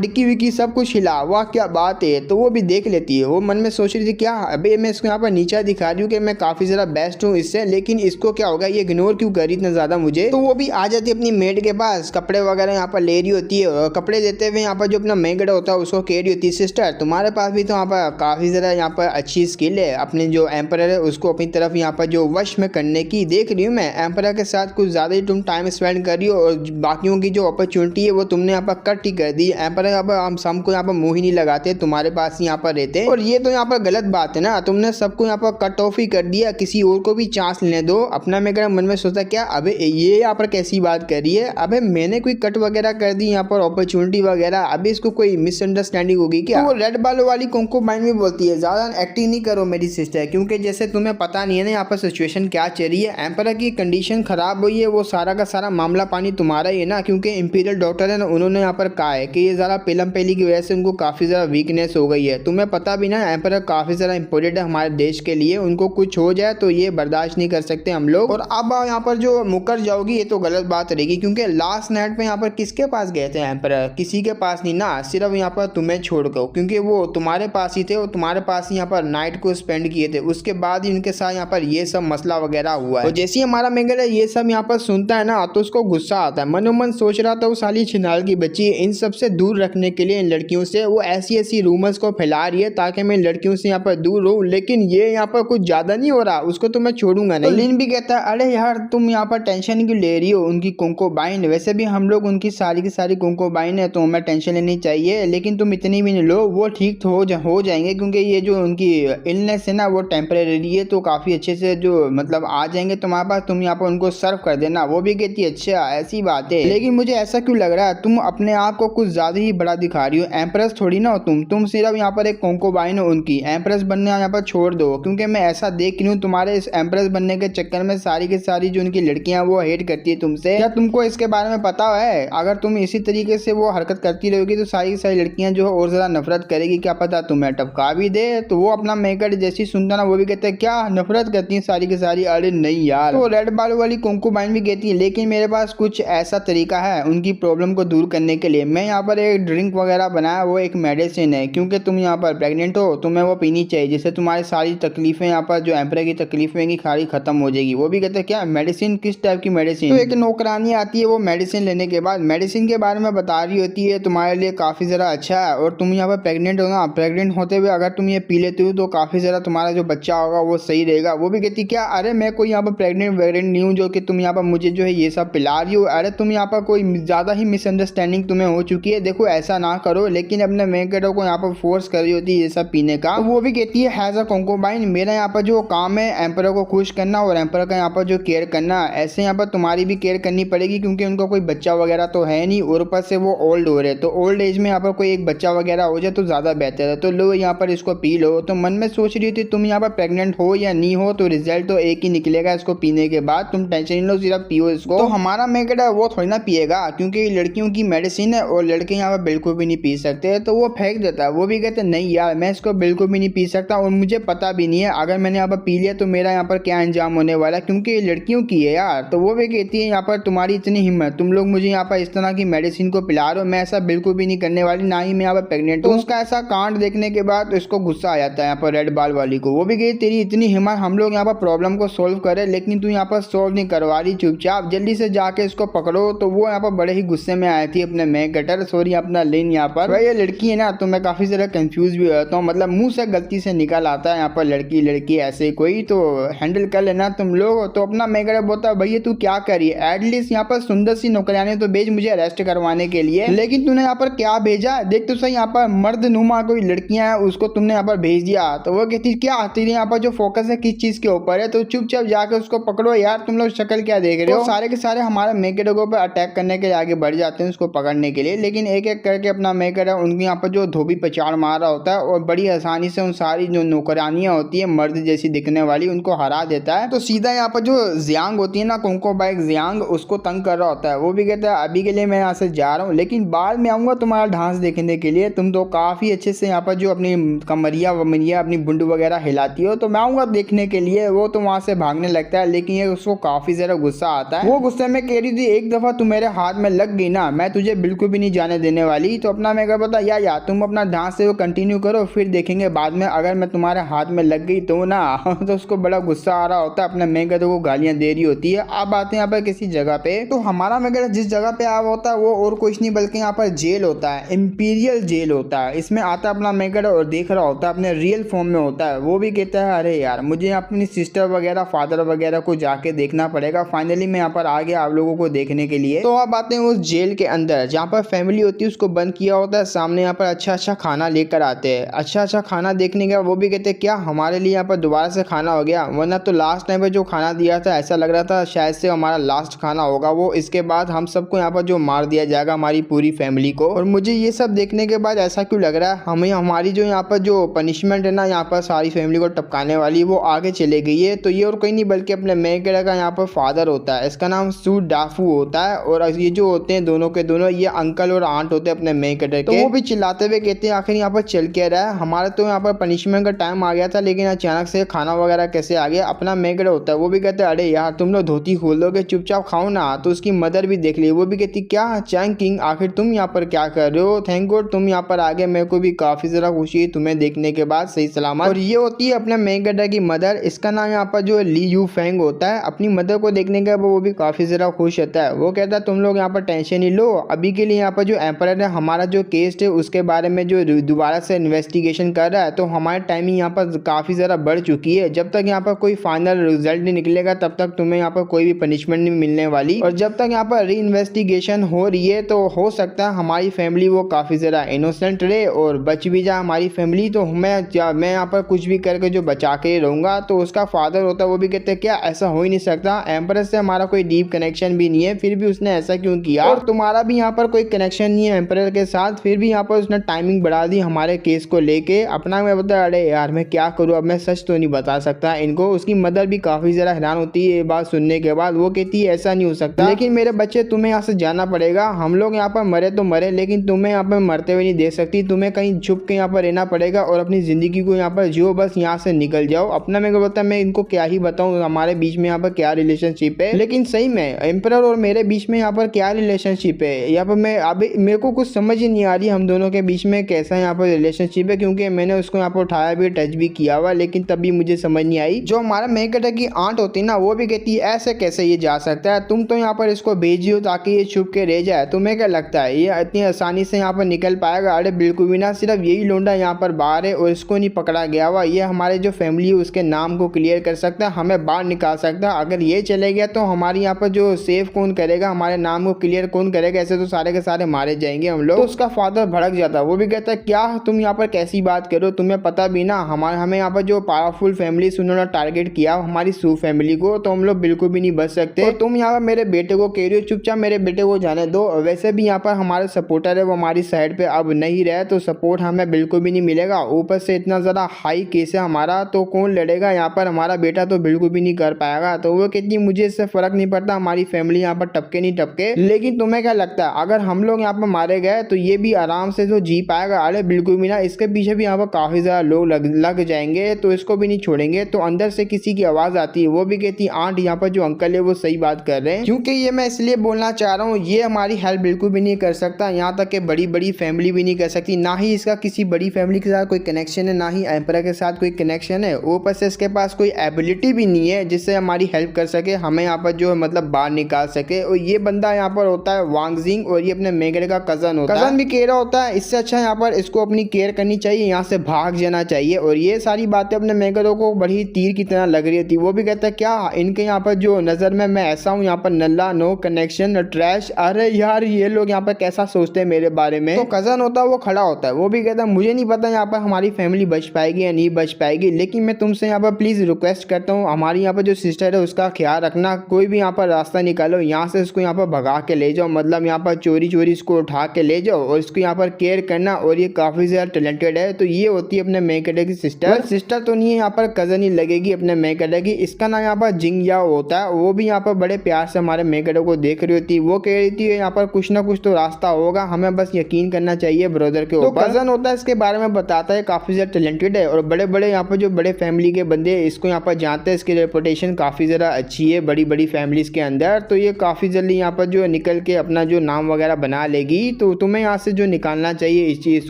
डिक्की विक्की सब कुछ हिला, वाह क्या बात है। तो वो भी देख लेती है, वो मन में सोच रही थी क्या अबे मैं इसको यहाँ पर नीचा दिखा रही हूँ कि मैं काफ़ी ज़्यादा बेस्ट हूँ इससे, लेकिन इसको क्या होगा ये इग्नोर क्यों करी इतना ज़्यादा मुझे। तो वो भी आ जाती है अपनी मेड के पास, कपड़े वगैरह यहाँ पर ले रही होती है, और कपड़े लेते हुए यहाँ पर जो अपना मेंगड़ा होता है उसको कह रही होती है सिस्टर तुम्हारे पास भी तो यहाँ पर काफ़ी ज़्यादा यहाँ पर अच्छी स्किल है, अपने जो एम्परर है उसको अपनी तरफ यहाँ पर जो वश में करने की देख रही हूँ मैं, एम्परर के साथ कुछ ज़्यादा ही तुम टाइम स्पेंड कर रही हो, और बाकियों की जो अपॉर्चुनिटी है वो तुमने यहाँ पर कट ही कर दी। एम्परर यहाँ पर हम सबको यहाँ पर मुँह ही नहीं लगाते, तुम्हारे पास ही यहाँ पर रहते, और ये तो यहाँ पर गलत बात है ना, तुमने सबको यहाँ पर कट ऑफ ही कर दिया, किसी और को भी चांस लेने दो। अपना मेंगड़ा मन में सोचता क्या अबे ये यहाँ पर कैसी बात कर रही है, अबे मैंने कोई कट वगैरह कर दी यहाँ पर अपॉर्चुनिटी वगैरह, अभी इसको कोई मिसअंडरस्टैंडिंग होगी क्या। तो वो रेड बालों वाली कोंकोबाइन भी बोलती है ज़्यादा एक्टिंग नहीं करो मेरी सिस्टर, क्योंकि जैसे तुम्हें पता नहीं है ना यहाँ पर सिचुएशन क्या चल रही है, एम्परर की कंडीशन खराब हुई है, वो सारा का सारा मामला पानी तुम्हारा ही है ना, क्योंकि इंपीरियल डॉक्टर है ना उन्होंने यहाँ पर कहा है कि ये ज़रा पेलम पेली की वजह से उनको काफ़ी ज़्यादा वीकनेस हो गई है। तुम्हें पता भी ना एम्परर काफ़ी ज़्यादा इंपॉर्टेंट है हमारे देश के लिए, उनको कुछ हो जाए तो ये बर्दाश्त नहीं कर सकते हम लोग। और अब यहाँ पर जो मुकर जाओगी ये तो गलत बात रहेगी, क्योंकि लास्ट नाइट पे यहाँ पर किसके पास गए थे एम्परर, किसी के पास नहीं ना, सिर्फ यहाँ पर तुम्हें छोड़कर, क्योंकि वो तुम्हारे पास ही थे और तुम्हारे पास ही यहाँ पर नाइट को स्पेंड किए थे, उसके बाद ही उनके साथ यहाँ पर ये सब मसला वगैरह हुआ है। और जैसे ही हमारा मेंगड़ा ये सब यहाँ पर सुनता है ना तो उसको गुस्सा आता है, मनोमन सोच रहा था वो साली छिनाल की बच्ची इन सब से दूर रखने के लिए इन लड़कियों से वो ऐसी ऐसी रूमर्स को फैला रही है ताकि मैं इन लड़कियों से यहाँ पर दूर रहूं, लेकिन ये यहाँ पर कुछ ज्यादा नहीं हो रहा, उसको तो मैं छोड़ूंगा नहीं। लिन भी कहता है अरे यार तुम यहाँ पर टेंशन क्यों ले रही हो उनकी कोंकोबाइन, वैसे भी हम लोग उनकी सारी की सारी कोंकोबाइन है तो हमें टेंशन लेनी चाहिए, लेकिन तुम इतनी भी नहीं लो, वो ठीक तो हो जाएंगे, क्योंकि ये जो उनकी इलनेस है ना वो टेम्परेरी है, तो काफ़ी अच्छे से जो मतलब आ जाएंगे तुम्हारे पास, तुम यहाँ पर उनको सर्व कर देना। वो भी कहती है अच्छा ऐसी बात है, लेकिन मुझे ऐसा क्यों लग रहा है तुम अपने आप को कुछ ज़्यादा ही बड़ा दिखा रही हो, एम्प्रेस एम्प्रेस थोड़ी ना हो तुम सिर्फ यहाँ पर एक कोंकोबाइन हो उनकी। एम्प्रेस बनने यहाँ पर छोड़ दो, क्योंकि मैं ऐसा देख लूँ तुम्हारे इस एम्प्रेस बनने के चक्कर में सारी की सारी जो उनकी लड़कियां वो हेट करती है तुमसे। क्या तुमको इसके बारे में पता है? अगर तुम इसी तरीके से वो हरकत करती रहोगी तो सारी की सारी लड़कियां जो है और ज्यादा नफरत करेगी। क्या पता तुम्हें टपका भी दे। तो वो अपना मेकअप जैसी सुनता ना वो भी कहते हैं क्या नफरत करती है सारी की सारी। अरे नहीं यार, तो रेड बाल वाली कोंकोबाइन भी कहती है लेकिन मेरे पास कुछ ऐसा तरीका है उनकी प्रॉब्लम को दूर करने के लिए। मैं यहाँ पर एक ड्रिंक वगैरह बनाया, वो एक मेडिसिन है, क्योंकि तुम यहाँ पर प्रेग्नेंट हो, तुम्हें वो पीनी चाहिए जिससे तुम्हारी सारी तकलीफें यहाँ पर जो एम्प्रेस की तकलीफें हैं सारी खत्म हो जाएगी। वो भी कहते हैं क्या मेडिसिन, किस टाइप की मेडिसिन? तो एक नौकरानी आती है, वो मेडिसिन लेने के बाद मेडिसिन के बारे में बता रही होती है तुम्हारे लिए काफी ज़रा अच्छा है और तुम यहाँ पर प्रेग्नेंट हो ना, प्रेग्नेंट होते हुए अगर तुम ये पी लेते हो तो काफी ज़रा तुम्हारा जो बच्चा होगा वो सही रहेगा। वो भी कहती क्या अरे मैं कोई यहाँ पर प्रेग्नेंट वेग्नेंट नहीं हूँ जो कि तुम यहाँ पर मुझे जो है ये सब पिला रही हो। अरे तुम यहाँ पर कोई ज़्यादा ही मिसअंडरस्टैंडिंग तुम्हें हो चुकी है। देखो ऐसा ना करो, लेकिन अपने मेकअप को यहाँ पर फोर्स कर रही होती है ये सब पीने का। तो वो भी कहती है हैज़ अ कोंकोबाइन, मेरा यहाँ पर जो काम है एम्पर को खुश करना और एम्पर का यहाँ पर जो केयर करना। ऐसे यहाँ पर तुम्हारी भी केयर करनी पड़ेगी क्योंकि उनको कोई बच्चा वगैरह तो है नहीं और ऊपर से वो ओल्ड हो रहे, तो ओल्ड एज में यहाँ पर कोई एक बच्चा वगैरह हो जाए तो ज़्यादा बेहतर है। तो लो यहाँ पर इसको पी लो। तो मन में सोच रही थी तुम यहाँ पर प्रेग्नेंट हो या नहीं हो तो रिजल्ट तो एक ही निकलेगा इसको पीने के बाद। तुम टेंशन नहीं लो, सिर्फ पियो इसको। तो हमारा मेकअप है वो थोड़ी ना पिएगा क्योंकि लड़कियों की मेडिसिन है और लड़के यहाँ पर बिल्कुल भी नहीं पी सकते, तो वो फेंक देता है। वो भी कहते नहीं यार मैं इसको बिल्कुल भी नहीं पी सकता और मुझे पता भी नहीं है अगर मैंने यहाँ पर पी लिया तो मेरा यहाँ पर क्या अंजाम होने वाला है क्योंकि ये लड़कियों की है यार। तो वो भी कहती है यहाँ पर तुम्हारी इतनी हिम्मत, तुम लोग मुझे यहाँ पर इस तरह की मेडिसिन को पिला रहे हो, मैं ऐसा बिल्कुल भी नहीं करने वाली, ना ही मैं यहाँ पर प्रेग्नेंट हूँ। तो उसका ऐसा कांड देखने के बाद इसको गुस्सा आ जाता है यहाँ पर रेड बाल वाली को। वो भी कहती तेरी इतनी हिम्मत, हम लोग यहाँ पर प्रॉब्लम को सोल्व करें लेकिन तू यहाँ पर सोल्व नहीं करवा रही, चुपचाप जल्दी से जाके इसको पकड़ो। तो वो यहाँ पर बड़े ही गुस्से में आई थी अपने मेकअप सॉरी अपना लिन यहाँ पर। भाई ये लड़की है ना तो मैं काफी ज्यादा कंफ्यूज भी होता हूँ, मतलब मुंह से गलती से निकल आता है यहाँ पर लड़की लड़की ऐसे कोई, तो हैंडल कर लेना तुम लोग। तो अपना मेकअप बोलता है भैया तू क्या करी, एटलीस्ट यहाँ पर सुंदर सी नौकरानी तो भेज मुझे अरेस्ट करवाने के लिए, लेकिन तूने यहाँ पर क्या भेजा, देख तो सही यहाँ पर मर्द नुमा कोई लड़कियां हैं उसको तुमने यहाँ पर भेज दिया। तो वो कहती क्या तेरे यहाँ पर जो फोकस है किस चीज के ऊपर है, तो चुपचाप जाके उसको पकड़ो यार, तुम लोग शक्ल क्या देख रहे हो। तो सारे के सारे हमारे मेकअप पर अटैक करने के लिए आगे बढ़ जाते हैं उसको पकड़ने के लिए, लेकिन एक एक करके अपना मेकअप है उनके यहाँ पर जो धोबी पचाड़ मार रहा होता है और बड़ी आसानी से उन सारी जो नौकरानियां होती है मर्द जैसी दिखने वाली उनको हरा देता है। तो सीधा यहाँ पर जो जियांग होती है ना कोंकोबाइन जियांग, उसको तंग कर रहा होता है। वो भी कहता है अभी के लिए मैं यहाँ से जा रहा हूँ लेकिन बाद में आऊँगा तुम्हारा डांस देखने के लिए, तुम तो काफ़ी अच्छे से यहाँ पर जो अपनी कमरिया वमरिया अपनी बुंड वगैरह हिलाती हो, तो मैं आऊँगा देखने के लिए। वो तो वहाँ से भागने लगता है लेकिन ये उसको काफ़ी ज़्यादा गुस्सा आता है। वो गुस्से में कह रही थी एक दफ़ा तू मेरे हाथ में लग गई ना मैं तुझे बिल्कुल भी नहीं जाने देने वाली। तो अपना मैं बता या तुम अपना डांस से वो कंटिन्यू करो, फिर देखेंगे बाद में अगर मैं तुम्हारे हाथ में लग गई तो ना। तो उसको बड़ा गुस्सा आ रहा होता है, अपने मेघा को गालियां दे रही होती है। अब आते हैं यहाँ पर किसी जगह पे, तो हमारा मेघा जिस जगह पे आया होता है वो और कुछ नहीं बल्कि यहाँ पर जेल होता है, इंपीरियल जेल होता है। इसमें आता है अपना मेघा और देख रहा होता है अपने रियल फॉर्म में होता है। वो भी कहता है अरे यार मुझे अपनी सिस्टर वगैरह फादर वगैरह को जाके देखना पड़ेगा, फाइनली मैं यहाँ पर आ गया आप लोगों को देखने के लिए। तो अब आते हैं उस जेल के अंदर जहाँ पर फैमिली होती है उसको बंद किया होता है, सामने यहाँ पर अच्छा अच्छा खाना लेकर आते हैं। अच्छा खाना देखने का वो भी कहते हैं क्या हमारे लिए यहाँ पर दोबारा से खाना हो गया, वरना तो लास्ट टाइम पे जो खाना दिया था ऐसा लग रहा था शायद से हमारा लास्ट खाना होगा वो, इसके बाद हम सबको यहाँ पर जो मार दिया जाएगा हमारी पूरी फैमिली को। और मुझे ये सब देखने के बाद ऐसा क्यों लग रहा है हमें हमारी जो यहाँ पर जो पनिशमेंट है ना यहाँ पर सारी फैमिली को टपकाने वाली वो आगे चले गई है। तो ये और कोई नहीं बल्कि अपने मेघा का यहाँ पर फादर होता है, इसका नाम सू डाफू होता है। और ये जो होते हैं दोनों के दोनों ये अंकल और आंट होते हैं अपने मेघा के। तो वो भी चिल्लाते हुए कहते हैं आखिर यहाँ पर चल क्या रहा है, हमारा तो यहाँ पर पनिशमेंट का टाइम आ गया था लेकिन अचानक से खाना वगैरह कैसे आ गया। अपना मेघा होता है वो भी कहते हैं अरे यार तुम लोग धोती खोल दोगे चुपचाप खाओ ना। तो उसकी मदर भी देख ली, वो भी कहती क्या चैंग किंग आखिर तुम यहाँ पर क्या कर रहे हो, थैंक गॉड तुम यहाँ पर आ गए, मेरे को भी काफी ज्यादा खुशी है तुम्हें देखने के बाद सही सलामत। और ये होती है अपने मेघा की मदर, इसका नाम यहाँ पर जो ली यू फेंग होता है। अपनी मदर को देखने के बाद वो भी काफी ज्यादा खुश होता है। वो कहता है तुम लोग यहाँ पर टेंशन नहीं लो, अभी के लिए यहाँ पर जो एम्परर है हमारा जो केस है उसके बारे में जो दोबारा से इन्वेस्टिगेशन कर रहा है, तो हमारी टाइमिंग यहाँ पर काफी ज्यादा बढ़ चुकी है। जब तक यहाँ पर कोई फाइनल रिजल्ट नहीं निकलेगा तब तक तुम्हें यहाँ पर कोई भी पनिशमेंट नहीं मिलने वाली। और जब तक यहाँ पर री इन्वेस्टिगेशन हो रही है तो हो सकता है हमारी फैमिली वो काफी ज्यादा इनोसेंट रहे और बच भी जाए हमारी फैमिली, तो मैं यहाँ पर कुछ भी करके जो बचा के रहूंगा। तो उसका फादर होता है वो भी कहते हैं क्या ऐसा हो ही नहीं सकता, एम्परर से हमारा कोई डीप कनेक्शन भी नहीं है, फिर भी उसने ऐसा क्यों किया, और तुम्हारा भी यहाँ पर कोई कनेक्शन नहीं है एम्परर के साथ, फिर भी यहाँ यहाँ पर उसने टाइमिंग बढ़ा दी हमारे केस को लेके अपना। मैं बता अरे यार मैं क्या करूँ, अब मैं सच तो नहीं बता सकता इनको। उसकी मदर भी काफ़ी ज़्यादा हैरान होती है ये बात सुनने के बाद। वो कहती है ऐसा नहीं हो सकता, लेकिन मेरे बच्चे तुम्हें यहाँ से जाना पड़ेगा। हम लोग यहाँ पर मरे तो मरे, लेकिन तुम्हें यहाँ पर मरते हुए नहीं देख सकती। तुम्हें कहीं छुप के यहाँ पर रहना पड़ेगा और अपनी ज़िंदगी को यहाँ पर जियो, बस यहाँ से निकल जाओ अपना। मेरे को पता, मैं इनको क्या ही बताऊँ हमारे बीच में यहाँ पर क्या रिलेशनशिप है, लेकिन सही में एम्परर और मेरे बीच में यहाँ पर क्या रिलेशनशिप है यहाँ पर मैं अभी मेरे को कुछ समझ ही नहीं आ रही हम दोनों के बीच में कैसा यहाँ पर रिलेशनशिप है। क्योंकि मैंने उसको यहाँ पर उठाया भी, टच भी किया हुआ, लेकिन तब भी मुझे समझ नहीं आई। जो हमारा मेकटर की आंट होती है ना, वो भी कहती है ऐसे कैसे ये जा सकता है, तुम तो यहाँ पर इसको भेजियो ताकि ये छुप के रह जाए। तुम्हें क्या लगता है ये इतनी आसानी से यहाँ पर निकल पाएगा? अरे बिल्कुल भी ना, सिर्फ यही लोंडा यहाँ पर बाहर है और इसको नहीं पकड़ा गया हुआ। ये हमारे जो फैमिली है उसके नाम को क्लियर कर सकता है, हमें बाहर निकाल सकता है। अगर ये चले गया तो हमारी यहाँ पर जो सेफ कौन करेगा, हमारे नाम को क्लियर कौन करेगा? ऐसे तो सारे के सारे मारे जाएंगे हम लोग। तो उसका फादर भड़क जाता है, वो भी कहता है क्या तुम यहाँ पर कैसी बात करो, तुम्हें पता भी ना हमें यहाँ पर जो पावरफुल फैमिली उन्होंने टारगेट किया हमारी सू फैमिली को, तो हम लोग बिल्कुल भी नहीं बच सकते। और तुम यहाँ पर मेरे बेटे को कह रही हो, चुपचाप मेरे बेटे को जाने दो। वैसे भी यहाँ पर हमारे सपोर्टर है वो हमारी साइड पे अब नहीं रहे, तो सपोर्ट हमें बिल्कुल भी नहीं मिलेगा। ऊपर से इतना ज़्यादा हाई केस है हमारा, तो कौन लड़ेगा यहाँ पर? हमारा बेटा तो बिल्कुल भी नहीं कर पाएगा। तो वो कहती मुझे इससे फर्क नहीं पड़ता हमारी फैमिली यहाँ पर टपके नहीं टपके, लेकिन तुम्हें क्या लगता है अगर हम लोग यहाँ पर मारे गए तो ये भी आराम से तो जी पाएगा? अरे बिल्कुल भी ना, इसके पीछे भी यहाँ पर काफ़ी ज़्यादा लोग लग जाएंगे, तो इसको भी नहीं छोड़ेंगे। तो अंदर से किसी की आवाज़ आती है, वो भी कहती आंट यहाँ पर जो अंकल है वो सही बात कर रहे हैं। क्योंकि ये मैं इसलिए बोलना चाह रहा हूँ, ये हमारी हेल्प बिल्कुल भी नहीं कर सकता, यहाँ तक कि बड़ी बड़ी फैमिली भी नहीं कर सकती। ना ही इसका किसी बड़ी फैमिली के साथ कोई कनेक्शन है, ना ही एम्परर के साथ कोई कनेक्शन है। ऊपर से इसके पास कोई एबिलिटी भी नहीं है जिससे हमारी हेल्प कर सके, हमें यहाँ पर जो मतलब बाहर निकाल सके। और ये बंदा यहाँ पर होता है वांग जिंग, और ये अपने मेगरे का कजन होता है। कजन भी कह रहा होता है इससे अच्छा यहाँ पर इसको अपनी केयर करनी चाहिए, यहाँ से भाग जाना चाहिए। और ये सारी बातें अपने मेगरों को बड़ी तीर की तरह लग रही थी। वो भी कहता है क्या इनके यहाँ पर जो नज़र में मैं ऐसा हूँ, यहाँ पर नल्ला, नो कनेक्शन, ट्रैश। अरे यार ये लोग यहाँ पर कैसा सोचते हैं मेरे बारे में। तो कजन होता है वो खड़ा होता है, वो भी कहता है मुझे नहीं पता यहाँ पर हमारी फैमिली बच पाएगी या नहीं बच पाएगी, लेकिन मैं तुमसे यहाँ पर प्लीज़ रिक्वेस्ट करता हूँ हमारी यहाँ पर जो सिस्टर है उसका ख्याल रखना। कोई भी यहाँ पर रास्ता निकालो, यहाँ से उसको यहाँ पर भगा के ले जाओ, मतलब यहाँ पर चोरी चोरी इसको उठा के ले जाओ और इसको यहाँ पर केयर करना। और ये काफ़ी ज़्यादा टैलेंटेड है। तो ये होती है अपने मेकड़े की सिस्टर। सिस्टर तो नहीं है, यहाँ पर कज़न ही लगेगी अपने मेकड़े की। इसका नाम यहाँ पर जिंग याओ होता है। वो भी यहाँ पर बड़े प्यार से हमारे मेकड़े को देख रही होती है। वो कह रही थी यहाँ पर कुछ ना कुछ तो रास्ता होगा, हमें बस यकीन करना चाहिए ब्रदर के ऊपर। तो कज़न होता है इसके बारे में बताता है, काफ़ी ज़्यादा टैलेंटेड है और बड़े बड़े यहाँ पर जो बड़े फैमिली के बंदे इसको यहाँ पर जानते हैं। इसकी रेपुटेशन काफ़ी ज़्यादा अच्छी है बड़ी बड़ी फैमिलीज़ के अंदर। तो ये काफ़ी जल्दी यहाँ पर जो निकल के अपना जो नाम वगैरह बना लेगी। तो तुम्हें यहाँ से जो निकालना चाहिए इस चीज़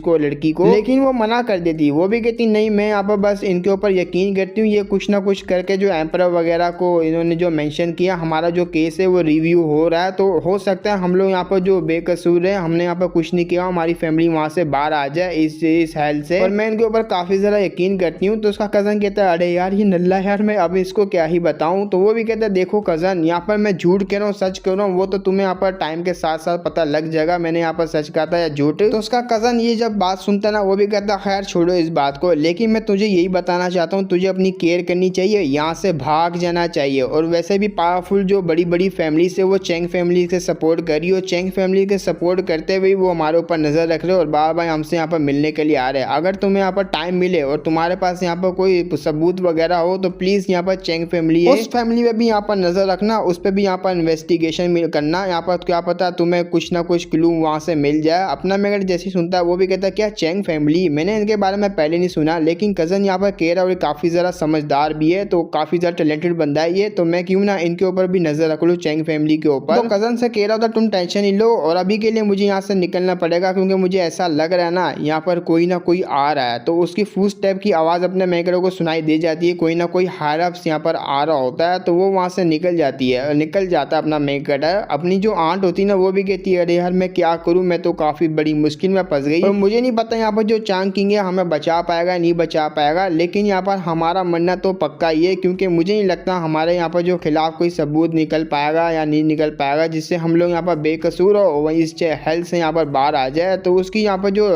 को, लड़की को। लेकिन वो मना कर देती। वो भी कहती नहीं, मैं यहाँ पर बस इनके ऊपर यकीन करती हूँ, ये कुछ ना कुछ करके जो एम्परर वगैरह को इन्होंने जो मेंशन किया, हमारा जो केस है वो रिव्यू हो रहा है, तो हो सकता है हम लोग यहाँ पर जो बेकसूर है, हमने यहाँ पर कुछ नहीं किया, हमारी फैमिली वहाँ से बाहर आ जाए इस हेल्थ से। और मैं इनके ऊपर काफ़ी ज़्यादा यकीन करती हूँ। तो उसका कज़न कहता है अरे यार ये नल्ला यार, मैं अब इसको क्या ही बताऊँ। तो वो भी कहता है देखो कज़न, यहाँ पर मैं झूठ कह रहा हूँ सच कह रहा हूँ, वो तो तुम्हें यहाँ पर टाइम के साथ साथ पता लग जाएगा मैंने यहाँ पर सच कहा था या झूठ। तो उसका कज़न ये जब बात सुनता ना, वो भी कहता खैर छोड़ो इस बात को, लेकिन मैं तुझे यही बताना चाहता हूँ, तुझे अपनी केयर करनी चाहिए, यहाँ से भाग जाना चाहिए। और वैसे भी पावरफुल जो बड़ी बड़ी फैमिली से वो चेंग फैमिली से सपोर्ट करी, और चेंग फैमिली के सपोर्ट करते हुए वो हमारे ऊपर नज़र रख रहे और बार बार हमसे यहाँ पर मिलने के लिए आ रहे हैं। अगर तुम्हें यहाँ पर टाइम मिले और तुम्हारे पास यहाँ पर कोई सबूत वगैरह हो तो प्लीज़ यहाँ पर चेंग फैमिली है उस फैमिली में भी यहाँ पर नज़र रखना, उस पर भी यहाँ पर इन्वेस्टिगेशन करना। यहाँ पर क्या पता तुम्हें कुछ ना कुछ क्लू वहाँ से मिल जाए। अपना मेगर जैसे सुनता है वो भी कहता है क्या चेंग फैमिली, मैंने इनके बारे में पहले नहीं सुना, लेकिन कज़न यहाँ पर कह रहा है और काफ़ी ज़्यादा समझदार भी है, तो काफ़ी ज़्यादा टैलेंटेड बंदा है ये, तो मैं क्यों ना इनके ऊपर भी नज़र रख लूँ चेंग फैमिली के ऊपर। तो कज़न से कह रहा था तुम टेंशन नहीं लो, और अभी के लिए मुझे यहाँ से निकलना पड़ेगा क्योंकि मुझे ऐसा लग रहा है ना यहाँ पर कोई ना कोई आ रहा है। तो उसकी फुट स्टेप की आवाज़ अपने मेकरों को सुनाई दे जाती है, कोई ना कोई हायर अप्स यहाँ पर आ रहा होता है। तो वो वहाँ से निकल जाता है अपना मेकर। अपनी जो आंट होती है ना वो भी कहती है अरे यार मैं क्या करूँ, मैं तो काफ़ी बड़ी मुश्किल में फंस गई और मुझे नहीं पता यहाँ पर जो चांग किंग है हमें बचा पाएगा नहीं बचा पाएगा। लेकिन यहाँ पर हमारा मरना तो पक्का ही है, क्योंकि मुझे नहीं लगता हमारे यहाँ पर जो खिलाफ कोई सबूत निकल पाएगा या नहीं निकल पाएगा जिससे हम लोग यहाँ पर बेकसूर हो वही इस हेल्थ से यहाँ पर बाहर आ जाए। तो उसकी यहाँ पर जो